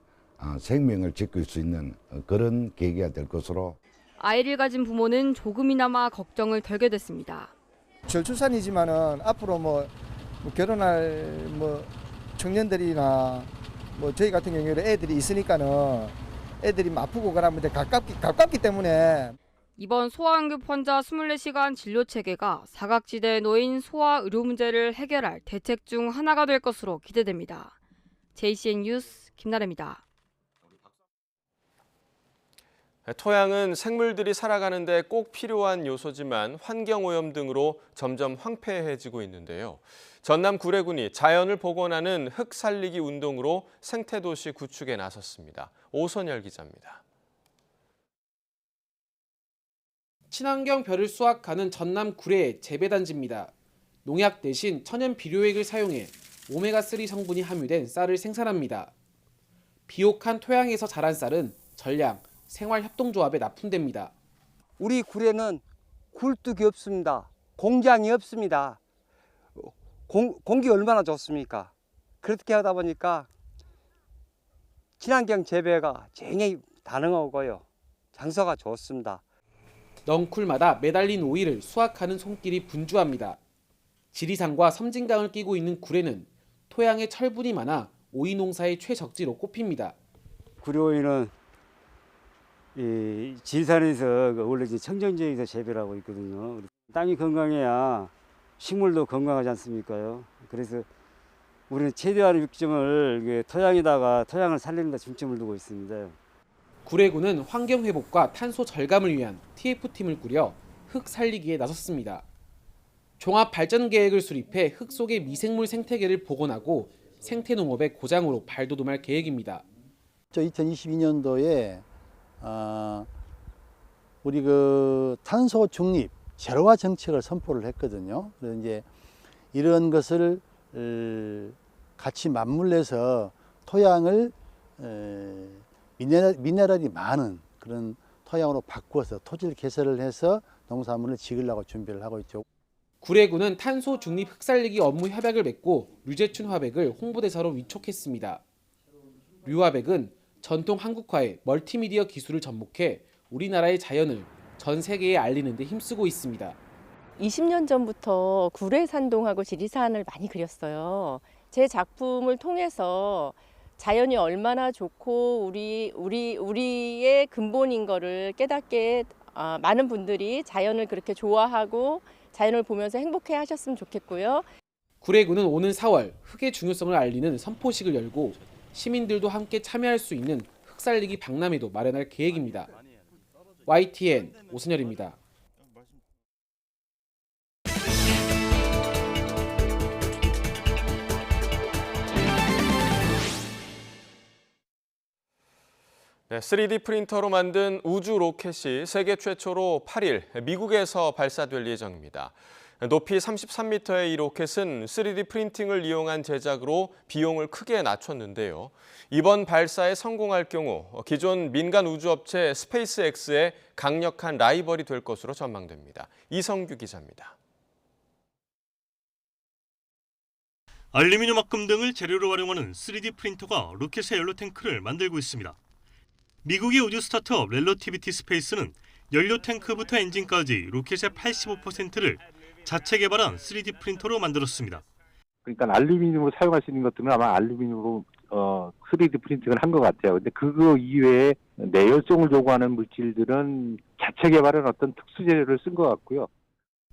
생명을 지킬 수 있는 그런 계기가 될 것으로. 아이를 가진 부모는 조금이나마 걱정을 덜게 됐습니다. 저출산이지만은 앞으로 뭐 결혼할 청년들이나 저희 같은 경우에는 애들이 있으니까는 애들이 아프고 그러면 가깝기 때문에. 이번 소아응급 환자 24시간 진료 체계가 사각지대에 놓인 소아 의료 문제를 해결할 대책 중 하나가 될 것으로 기대됩니다. JCN 뉴스 김나래입니다. 토양은 생물들이 살아가는 데 꼭 필요한 요소지만 환경오염 등으로 점점 황폐해지고 있는데요. 전남 구례군이 자연을 복원하는 흙 살리기 운동으로 생태도시 구축에 나섰습니다. 오선열 기자입니다. 친환경 벼를 수확하는 전남 구례의 재배단지입니다. 농약 대신 천연 비료액을 사용해 오메가3 성분이 함유된 쌀을 생산합니다. 비옥한 토양에서 자란 쌀은 전량 생활협동조합에 납품됩니다. 우리 구례는 굴뚝이 없습니다. 공장이 없습니다. 공기 얼마나 좋습니까? 그렇게 하다 보니까 친환경 재배가 굉장히 가능하고요. 장소가 좋습니다. 넝쿨마다 매달린 오이를 수확하는 손길이 분주합니다. 지리산과 섬진강을 끼고 있는 구례는 토양에 철분이 많아 오이 농사의 최적지로 꼽힙니다. 구례 오이는 이 지리산에서 원래 청정지역에서 재배를 하고 있거든요. 땅이 건강해야 식물도 건강하지 않습니까요? 그래서 우리는 최대한의 육점을 토양을 살리는 데 중점을 두고 있습니다. 구례군은 환경회복과 탄소 절감을 위한 TF팀을 꾸려 흙 살리기에 나섰습니다. 종합발전계획을 수립해 흙 속의 미생물 생태계를 복원하고 생태농업의 고장으로 발돋움할 계획입니다. 2022년도에 우리 탄소 중립 제로화 정책을 선포를 했거든요. 그래서 이제 이런 것을 같이 맞물려서 토양을 미네랄이 많은 그런 토양으로 바꾸어서 토질 개설을 해서 농산물을 지으려고 준비를 하고 있죠. 구례군은 탄소 중립 흙살리기 업무 협약을 맺고 류재춘 화백을 홍보대사로 위촉했습니다. 류 화백은 전통 한국화의 멀티미디어 기술을 접목해 우리나라의 자연을 전 세계에 알리는 데 힘쓰고 있습니다. 20년 전부터 구례산동하고 지리산을 많이 그렸어요. 제 작품을 통해서 자연이 얼마나 좋고 우리의 근본인 거를 깨닫게 많은 분들이 자연을 그렇게 좋아하고 자연을 보면서 행복해 하셨으면 좋겠고요. 구례군은 오는 4월 흙의 중요성을 알리는 선포식을 열고 시민들도 함께 참여할 수 있는 흙살리기 박람회도 마련할 계획입니다. YTN 오선열입니다. 네, 3D 프린터로 만든 우주 로켓이 세계 최초로 8일 미국에서 발사될 예정입니다. 높이 33m의 이 로켓은 3D 프린팅을 이용한 제작으로 비용을 크게 낮췄는데요. 이번 발사에 성공할 경우 기존 민간 우주업체 스페이스X의 강력한 라이벌이 될 것으로 전망됩니다. 이성규 기자입니다. 알루미늄 합금 등을 재료로 활용하는 3D 프린터가 로켓의 연료 탱크를 만들고 있습니다. 미국의 우주 스타트업 렐러티비티 스페이스는 연료 탱크부터 엔진까지 로켓의 85%를 자체 개발한 3D 프린터로 만들었습니다. 그러니까 알루미늄으로 사용할 수 있는 것들은 아마 알루미늄으로 3D 프린팅을 한 것 같아요. 근데 그거 이외에 내열성을 요구하는 물질들은 자체 개발한 어떤 특수 재료를 쓴 것 같고요.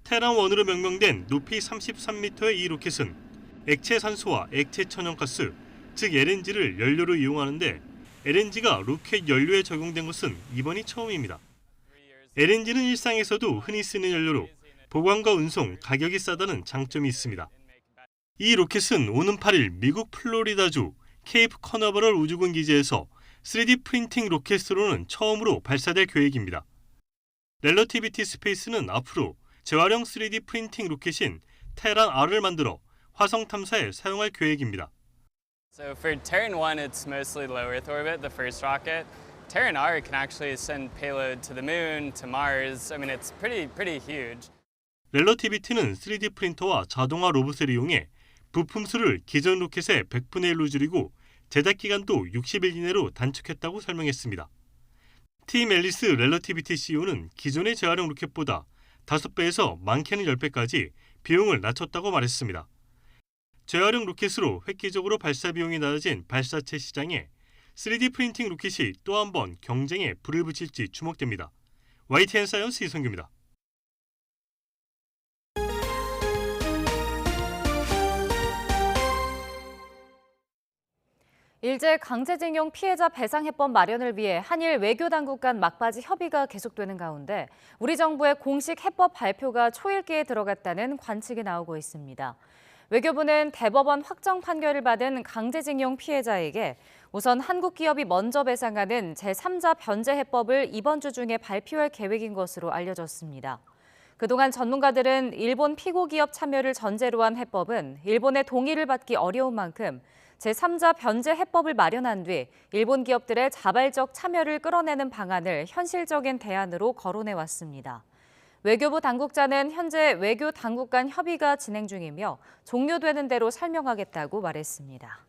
테란1으로 명명된 높이 33m의 이 로켓은 액체 산소와 액체 천연가스, 즉 LNG를 연료로 이용하는데 LNG가 로켓 연료에 적용된 것은 이번이 처음입니다. LNG는 일상에서도 흔히 쓰는 연료로 보관과 운송, 가격이 싸다는 장점이 있습니다. 이 로켓은 오는 8일 미국 플로리다주 케이프 커너버럴 우주군 기지에서 3D 프린팅 로켓으로는 처음으로 발사될 계획입니다. 렐러티비티 스페이스는 앞으로 재활용 3D 프린팅 로켓인 테란-R을 만들어 화성 탐사에 사용할 계획입니다. So for Terran-1, it's mostly low Earth orbit, the first rocket. Terran-R can actually send payload to the moon, to Mars. I mean, it's pretty huge. 렐러티비티는 3D 프린터와 자동화 로봇을 이용해 부품 수를 기존 로켓의 100분의 1로 줄이고 제작 기간도 60일 이내로 단축했다고 설명했습니다. 팀 앨리스 렐러티비티 CEO는 기존의 재활용 로켓보다 5배에서 많게는 10배까지 비용을 낮췄다고 말했습니다. 재활용 로켓으로 획기적으로 발사 비용이 낮아진 발사체 시장에 3D 프린팅 로켓이 또 한 번 경쟁에 불을 붙일지 주목됩니다. YTN 사이언스 이성규입니다. 일제 강제징용 피해자 배상 해법 마련을 위해 한일 외교당국 간 막바지 협의가 계속되는 가운데 우리 정부의 공식 해법 발표가 초읽기에 들어갔다는 관측이 나오고 있습니다. 외교부는 대법원 확정 판결을 받은 강제징용 피해자에게 우선 한국 기업이 먼저 배상하는 제3자 변제 해법을 이번 주 중에 발표할 계획인 것으로 알려졌습니다. 그동안 전문가들은 일본 피고 기업 참여를 전제로 한 해법은 일본의 동의를 받기 어려운 만큼 제3자 변제 해법을 마련한 뒤 일본 기업들의 자발적 참여를 끌어내는 방안을 현실적인 대안으로 거론해왔습니다. 외교부 당국자는 현재 외교 당국 간 협의가 진행 중이며 종료되는 대로 설명하겠다고 말했습니다.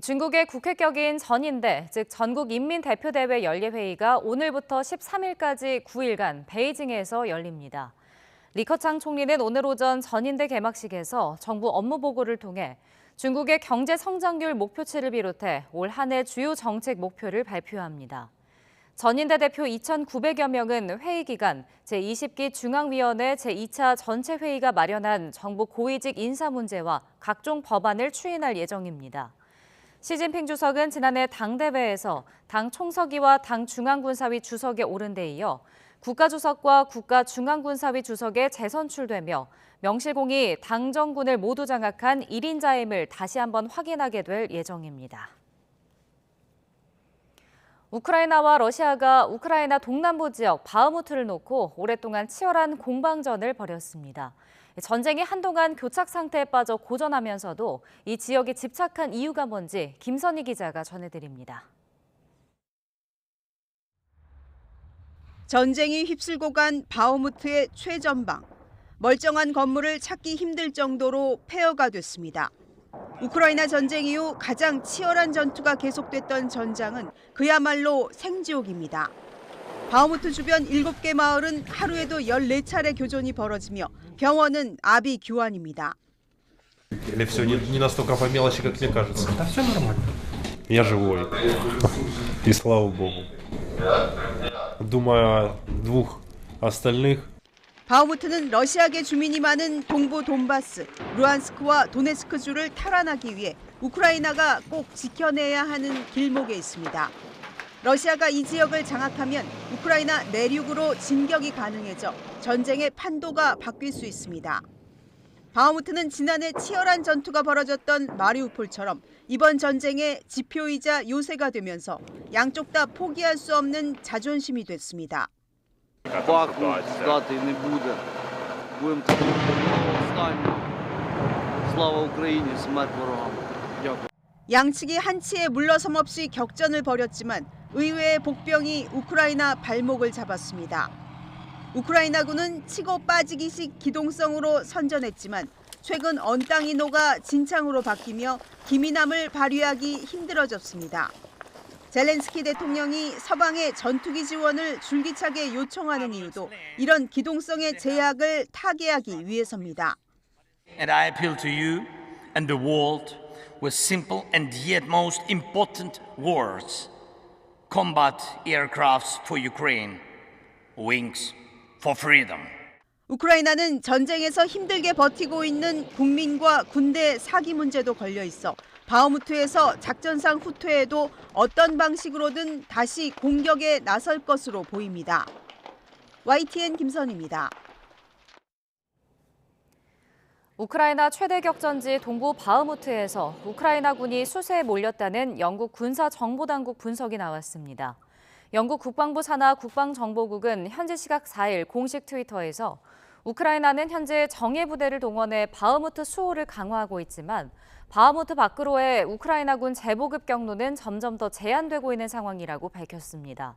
중국의 국회격인 전인대, 즉 전국인민대표대회 연례회의가 오늘부터 13일까지 9일간 베이징에서 열립니다. 리커창 총리는 오늘 오전 전인대 개막식에서 정부 업무 보고를 통해 중국의 경제 성장률 목표치를 비롯해 올 한 해 주요 정책 목표를 발표합니다. 전인대 대표 2,900여 명은 회의 기간 제20기 중앙위원회 제2차 전체 회의가 마련한 정부 고위직 인사 문제와 각종 법안을 추인할 예정입니다. 시진핑 주석은 지난해 당대회에서 당 총서기와 당 중앙군사위 주석에 오른 데 이어 국가주석과 국가중앙군사위 주석에 재선출되며 명실공히 당정군을 모두 장악한 1인자임을 다시 한번 확인하게 될 예정입니다. 우크라이나와 러시아가 우크라이나 동남부 지역 바흐무트를 놓고 오랫동안 치열한 공방전을 벌였습니다. 전쟁이 한동안 교착 상태에 빠져 고전하면서도 이 지역에 집착한 이유가 뭔지 김선희 기자가 전해드립니다. 전쟁이 휩쓸고 간 바흐무트의 최전방. 멀쩡한 건물을 찾기 힘들 정도로 폐허가 됐습니다. 우크라이나 전쟁 이후 가장 치열한 전투가 계속됐던 전장은 그야말로 생지옥입니다. 바흐무트 주변 7개 마을은 하루에도 14차례 교전이 벌어지며 병원은 아비규환입니다. Или все не настолько по мелочи, как мне кажется? Да все нормально. Я живой. И слава богу. Думаю о двух остальных. 바흐무트는 러시아계 주민이 많은 동부 돈바스, 루안스크와 도네스크주를 탈환하기 위해 우크라이나가 꼭 지켜내야 하는 길목에 있습니다. 러시아가 이 지역을 장악하면 우크라이나 내륙으로 진격이 가능해져 전쟁의 판도가 바뀔 수 있습니다. 바흐무트는 지난해 치열한 전투가 벌어졌던 마리우폴처럼 이번 전쟁의 지표이자 요새가 되면서 양쪽 다 포기할 수 없는 자존심이 됐습니다. 양측이 한치의 물러섬 없이 격전을 벌였지만 의외의 복병이 우크라이나 발목을 잡았습니다. 우크라이나군은 치고 빠지기식 기동성으로 선전했지만 최근 언 땅이 녹아 진창으로 바뀌며 기민함을 발휘하기 힘들어졌습니다. 젤렌스키 대통령이 서방의 전투기 지원을 줄기차게 요청하는 이유도 이런 기동성의 제약을 타개하기 위해서입니다. And I appeal to you and the world with simple and yet most important words. Combat aircrafts for Ukraine. Wings for freedom. 우크라이나는 전쟁에서 힘들게 버티고 있는 국민과 군대 사기 문제도 걸려 있어 바흐무트에서 작전상 후퇴해도 어떤 방식으로든 다시 공격에 나설 것으로 보입니다. YTN 김선희입니다. 우크라이나 최대 격전지 동부 바흐무트에서 우크라이나군이 수세에 몰렸다는 영국 군사정보당국 분석이 나왔습니다. 영국 국방부 산하 국방정보국은 현지 시각 4일 공식 트위터에서 우크라이나는 현재 정예 부대를 동원해 바흐무트 수호를 강화하고 있지만 바흐무트 밖으로의 우크라이나군 재보급 경로는 점점 더 제한되고 있는 상황이라고 밝혔습니다.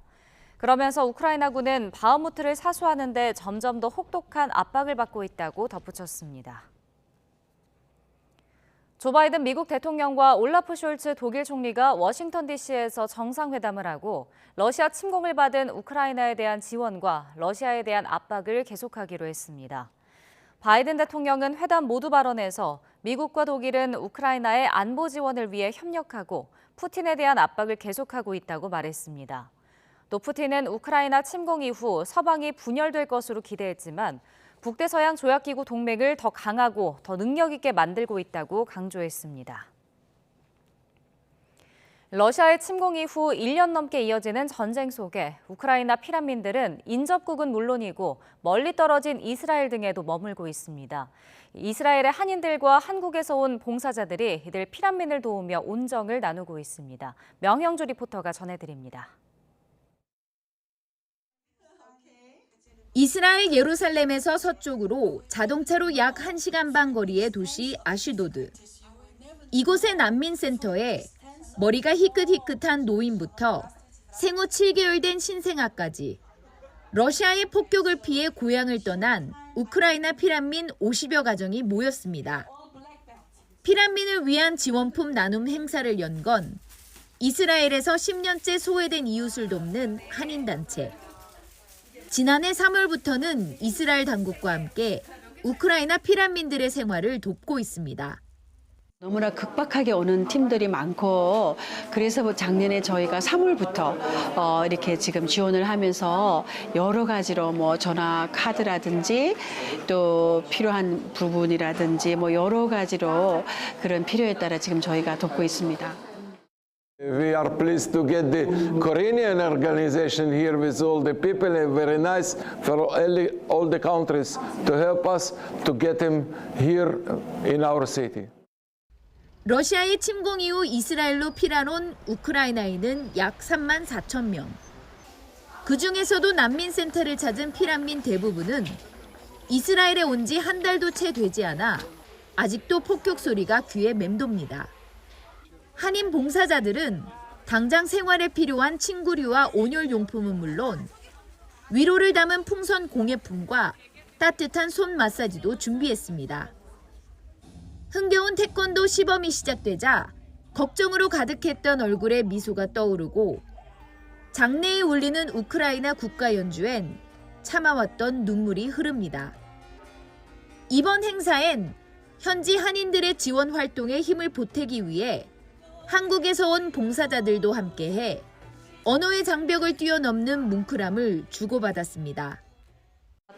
그러면서 우크라이나군은 바흐무트를 사수하는 데 점점 더 혹독한 압박을 받고 있다고 덧붙였습니다. 조 바이든 미국 대통령과 올라프 숄츠 독일 총리가 워싱턴 DC에서 정상회담을 하고 러시아 침공을 받은 우크라이나에 대한 지원과 러시아에 대한 압박을 계속하기로 했습니다. 바이든 대통령은 회담 모두 발언에서 미국과 독일은 우크라이나의 안보 지원을 위해 협력하고 푸틴에 대한 압박을 계속하고 있다고 말했습니다. 또 푸틴은 우크라이나 침공 이후 서방이 분열될 것으로 기대했지만 북대서양 조약기구 동맹을 더 강하고 더 능력 있게 만들고 있다고 강조했습니다. 러시아의 침공 이후 1년 넘게 이어지는 전쟁 속에 우크라이나 피난민들은 인접국은 물론이고 멀리 떨어진 이스라엘 등에도 머물고 있습니다. 이스라엘의 한인들과 한국에서 온 봉사자들이 이들 피난민을 도우며 온정을 나누고 있습니다. 명형주 리포터가 전해드립니다. 이스라엘 예루살렘에서 서쪽으로 자동차로 약 1시간 반 거리의 도시 아슈도드. 이곳의 난민센터에 머리가 희끗희끗한 노인부터 생후 7개월 된 신생아까지 러시아의 폭격을 피해 고향을 떠난 우크라이나 피난민 50여 가정이 모였습니다. 피난민을 위한 지원품 나눔 행사를 연 건 이스라엘에서 10년째 소외된 이웃을 돕는 한인단체. 지난해 3월부터는 이스라엘 당국과 함께 우크라이나 피난민들의 생활을 돕고 있습니다. 너무나 급박하게 오는 팀들이 많고 그래서 작년에 저희가 3월부터 이렇게 지금 지원을 하면서 여러 가지로 뭐 전화 카드라든지 또 필요한 부분이라든지 뭐 여러 가지로 그런 필요에 따라 지금 저희가 돕고 있습니다. We are pleased to get the Korean organization here with all the people and very nice for all the countries to help us to get them here in our city. 러시아의 침공 이후 이스라엘로 피난온 우크라이나인은 약 3만 4천 명. 그중에서도 난민센터를 찾은 피난민 대부분은 이스라엘에 온 지 한 달도 채 되지 않아 아직도 폭격 소리가 귀에 맴돕니다. 한인 봉사자들은 당장 생활에 필요한 침구류와 온열용품은 물론 위로를 담은 풍선 공예품과 따뜻한 손 마사지도 준비했습니다. 흥겨운 태권도 시범이 시작되자 걱정으로 가득했던 얼굴에 미소가 떠오르고 장내에 울리는 우크라이나 국가 연주엔 참아왔던 눈물이 흐릅니다. 이번 행사엔 현지 한인들의 지원 활동에 힘을 보태기 위해 한국에서 온 봉사자들도 함께해 언어의 장벽을 뛰어넘는 뭉클함을 주고받았습니다.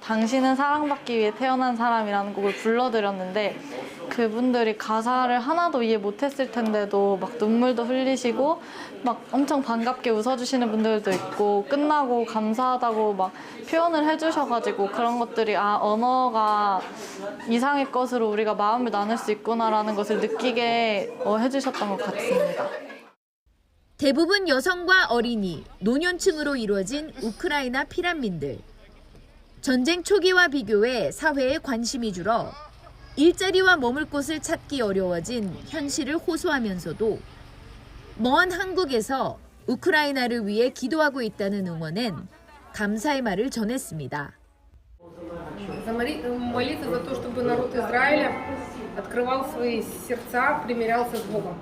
당신은 사랑받기 위해 태어난 사람이라는 곡을 불러드렸는데 그분들이 가사를 하나도 이해 못했을 텐데도 막 눈물도 흘리시고 막 엄청 반갑게 웃어주시는 분들도 있고 끝나고 감사하다고 막 표현을 해주셔가지고 그런 것들이 언어가 이상의 것으로 우리가 마음을 나눌 수 있구나라는 것을 느끼게 해주셨던 것 같습니다. 대부분 여성과 어린이, 노년층으로 이루어진 우크라이나 피난민들. 전쟁 초기와 비교해 사회에 관심이 줄어 일자리와 머물 곳을 찾기 어려워진 현실을 호소하면서도 먼 한국에서 우크라이나를 위해 기도하고 있다는 응원엔 감사의 말을 전했습니다. молиться за то, чтобы народ Израиля открывал свои сердца, примирялся с Богом.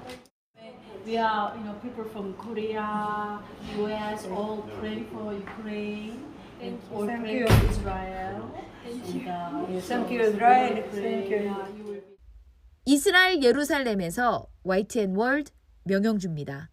We are, people from Korea, US, all praying for Ukraine, and all praying for Israel. Thank you, Israel. Thank you. 이스라엘 예루살렘에서 YTN 월드 명영주입니다.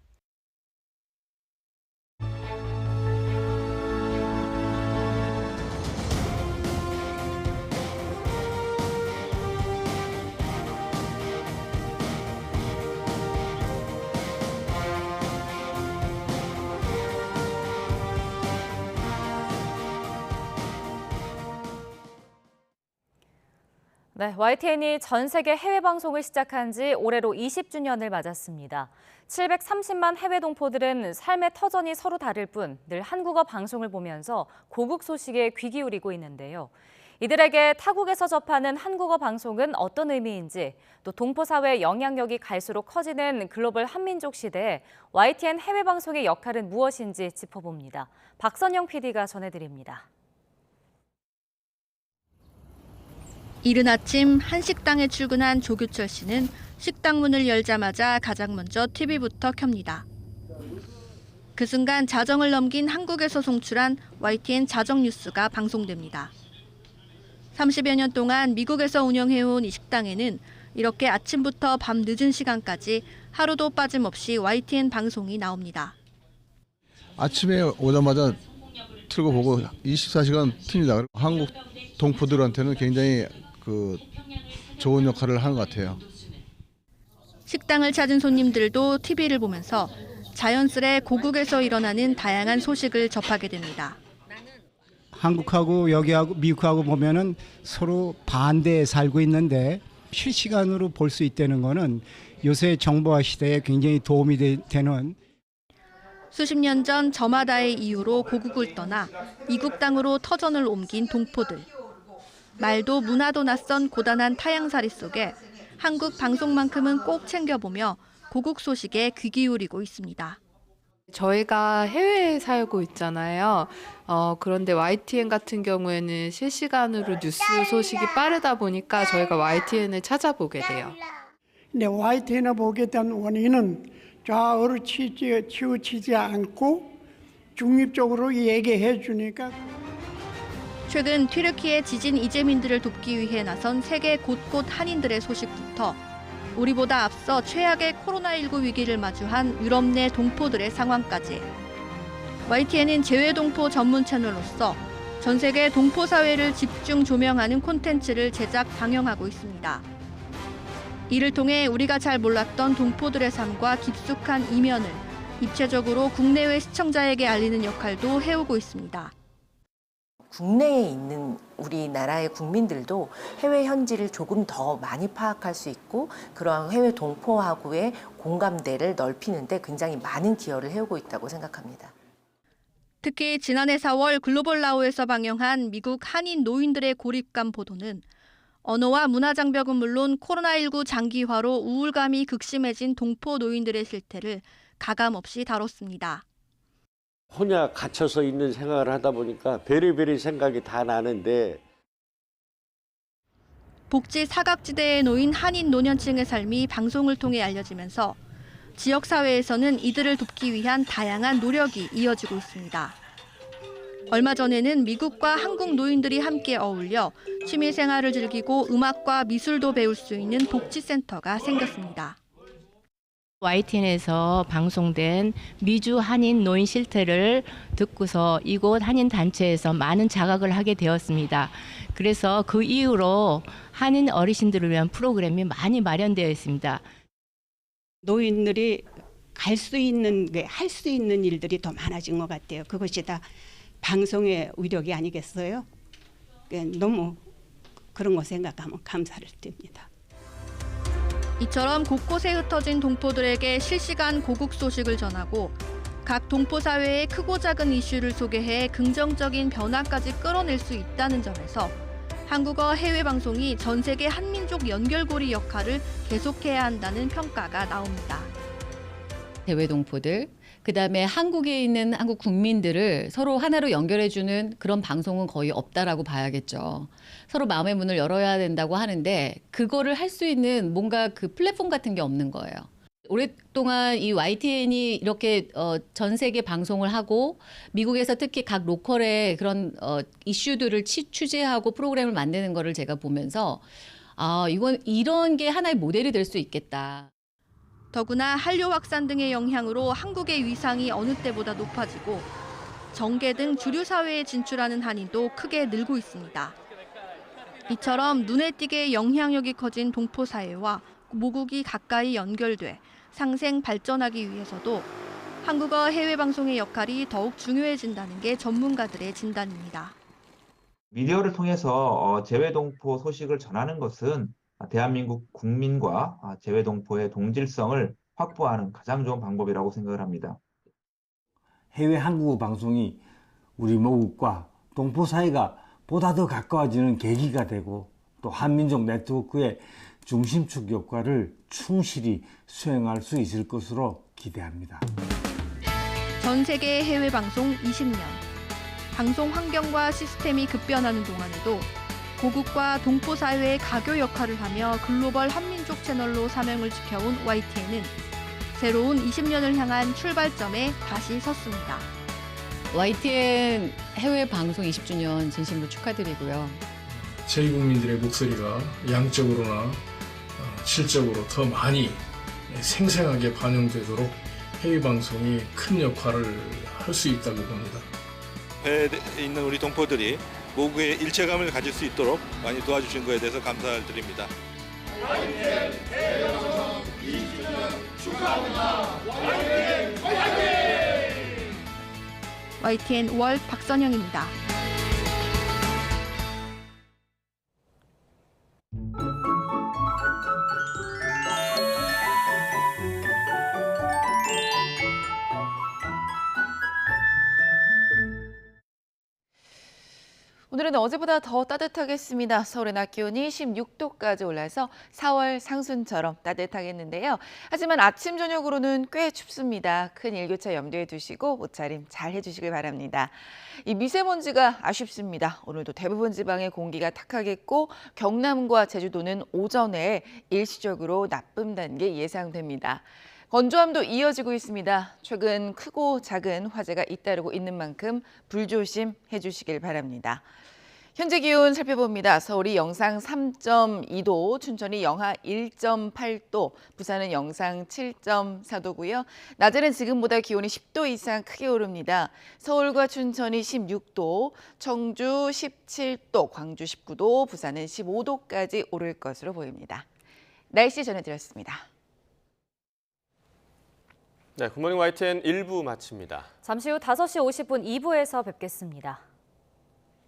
네, YTN이 전 세계 해외 방송을 시작한 지 올해로 20주년을 맞았습니다. 730만 해외 동포들은 삶의 터전이 서로 다를 뿐 늘 한국어 방송을 보면서 고국 소식에 귀 기울이고 있는데요. 이들에게 타국에서 접하는 한국어 방송은 어떤 의미인지, 또 동포 사회의 영향력이 갈수록 커지는 글로벌 한민족 시대에 YTN 해외 방송의 역할은 무엇인지 짚어봅니다. 박선영 PD가 전해드립니다. 이른 아침 한 식당에 출근한 조규철 씨는 식당 문을 열자마자 가장 먼저 TV부터 켭니다. 그 순간 자정을 넘긴 한국에서 송출한 YTN 자정 뉴스가 방송됩니다. 30여 년 동안 미국에서 운영해온 이 식당에는 이렇게 아침부터 밤 늦은 시간까지 하루도 빠짐없이 YTN 방송이 나옵니다. 아침에 오자마자 틀고 보고 24시간 틉니다. 한국 동포들한테는 굉장히 좋은 역할을 하는 것 같아요. 식당을 찾은 손님들도 TV를 보면서 자연스레 고국에서 일어나는 다양한 소식을 접하게 됩니다. 한국하고 여기하고 미국하고 보면은 서로 반대에 살고 있는데 실시간으로 볼 수 있다는 거는 요새 정보화 시대에 굉장히 도움이 되는. 수십 년 전 저마다의 이유로 고국을 떠나 이국 땅으로 터전을 옮긴 동포들. 말도 문화도 낯선 고단한 타향살이 속에 한국 방송만큼은 꼭 챙겨보며 고국 소식에 귀 기울이고 있습니다. 저희가 해외에 살고 있잖아요. 그런데 YTN 같은 경우에는 실시간으로 뉴스 소식이 빠르다 보니까 저희가 YTN을 찾아보게 돼요. 근데 YTN을 보게 된 원인은 좌우로 치우치지 않고 중립적으로 얘기해 주니까. 최근 튀르키예 지진 이재민들을 돕기 위해 나선 세계 곳곳 한인들의 소식부터 우리보다 앞서 최악의 코로나19 위기를 마주한 유럽 내 동포들의 상황까지 YTN은 재외동포 전문 채널로서 전 세계 동포 사회를 집중 조명하는 콘텐츠를 제작 방영하고 있습니다. 이를 통해 우리가 잘 몰랐던 동포들의 삶과 깊숙한 이면을 입체적으로 국내외 시청자에게 알리는 역할도 해오고 있습니다. 국내에 있는 우리나라의 국민들도 해외 현지를 조금 더 많이 파악할 수 있고 그러한 해외 동포하고의 공감대를 넓히는 데 굉장히 많은 기여를 해오고 있다고 생각합니다. 특히 지난해 4월 글로벌 나우에서 방영한 미국 한인 노인들의 고립감 보도는 언어와 문화 장벽은 물론 코로나19 장기화로 우울감이 극심해진 동포 노인들의 실태를 가감없이 다뤘습니다. 혼자 갇혀서 있는 생활을 하다 보니까 베리베리 생각이 다 나는데 복지 사각지대에 놓인 한인 노년층의 삶이 방송을 통해 알려지면서 지역사회에서는 이들을 돕기 위한 다양한 노력이 이어지고 있습니다. 얼마 전에는 미국과 한국 노인들이 함께 어울려 취미생활을 즐기고 음악과 미술도 배울 수 있는 복지센터가 생겼습니다. YTN에서 방송된 미주 한인 노인 실태를 듣고서 이곳 한인 단체에서 많은 자각을 하게 되었습니다. 그래서 그 이후로 한인 어르신들을 위한 프로그램이 많이 마련되어 있습니다. 노인들이 할 수 있는 일들이 더 많아진 것 같아요. 그것이 다 방송의 위력이 아니겠어요? 너무 그런 거 생각하면 감사를 드립니다. 이처럼 곳곳에 흩어진 동포들에게 실시간 고국 소식을 전하고 각 동포 사회의 크고 작은 이슈를 소개해 긍정적인 변화까지 끌어낼 수 있다는 점에서 한국어 해외 방송이 전 세계 한민족 연결고리 역할을 계속해야 한다는 평가가 나옵니다. 해외 동포들 그다음에 한국에 있는 한국 국민들을 서로 하나로 연결해주는 그런 방송은 거의 없다라고 봐야겠죠. 서로 마음의 문을 열어야 된다고 하는데 그거를 할 수 있는 뭔가 그 플랫폼 같은 게 없는 거예요. 오랫동안 이 YTN이 이렇게 전 세계 방송을 하고 미국에서 특히 각 로컬의 그런 이슈들을 취재하고 프로그램을 만드는 거를 제가 보면서 이런 게 하나의 모델이 될 수 있겠다. 더구나 한류 확산 등의 영향으로 한국의 위상이 어느 때보다 높아지고 정계 등 주류 사회에 진출하는 한인도 크게 늘고 있습니다. 이처럼 눈에 띄게 영향력이 커진 동포 사회와 모국이 가까이 연결돼 상생 발전하기 위해서도 한국어 해외 방송의 역할이 더욱 중요해진다는 게 전문가들의 진단입니다. 미디어를 통해서 재외동포 소식을 전하는 것은 대한민국 국민과 재외동포의 동질성을 확보하는 가장 좋은 방법이라고 생각을 합니다. 해외 한국어 방송이 우리 모국과 동포 사이가 보다 더 가까워지는 계기가 되고 또 한민족 네트워크의 중심축 역할을 충실히 수행할 수 있을 것으로 기대합니다. 전 세계 해외 방송 20년. 방송 환경과 시스템이 급변하는 동안에도 고국과 동포 사회의 가교 역할을 하며 글로벌 한민족 채널로 사명을 지켜온 YTN은 새로운 20년을 향한 출발점에 다시 섰습니다. YTN 해외 방송 20주년 진심으로 축하드리고요. 저희 국민들의 목소리가 양적으로나 질적으로 더 많이 생생하게 반영되도록 해외 방송이 큰 역할을 할 수 있다고 봅니다. 해외에 있는 우리 동포들이 모국의 일체감을 가질 수 있도록 많이 도와주신 것에 대해서 감사드립니다. YTN 해외 방송 20주년 축하합니다. YTN 화이팅! YTN 월드 박선영입니다. 오늘은 어제보다 더 따뜻하겠습니다. 서울의 낮 기온이 16도까지 올라서 4월 상순처럼 따뜻하겠는데요. 하지만 아침 저녁으로는 꽤 춥습니다. 큰 일교차 염두에 두시고 옷차림 잘 해주시길 바랍니다. 이 미세먼지가 아쉽습니다. 오늘도 대부분 지방의 공기가 탁하겠고 경남과 제주도는 오전에 일시적으로 나쁨 단계 예상됩니다. 건조함도 이어지고 있습니다. 최근 크고 작은 화재가 잇따르고 있는 만큼 불조심해 주시길 바랍니다. 현재 기온 살펴봅니다. 서울이 영상 3.2도, 춘천이 영하 1.8도, 부산은 영상 7.4도고요. 낮에는 지금보다 기온이 10도 이상 크게 오릅니다. 서울과 춘천이 16도, 청주 17도, 광주 19도, 부산은 15도까지 오를 것으로 보입니다. 날씨 전해드렸습니다. 네, 굿모닝 YTN 1부 마칩니다. 잠시 후 5시 50분 2부에서 뵙겠습니다.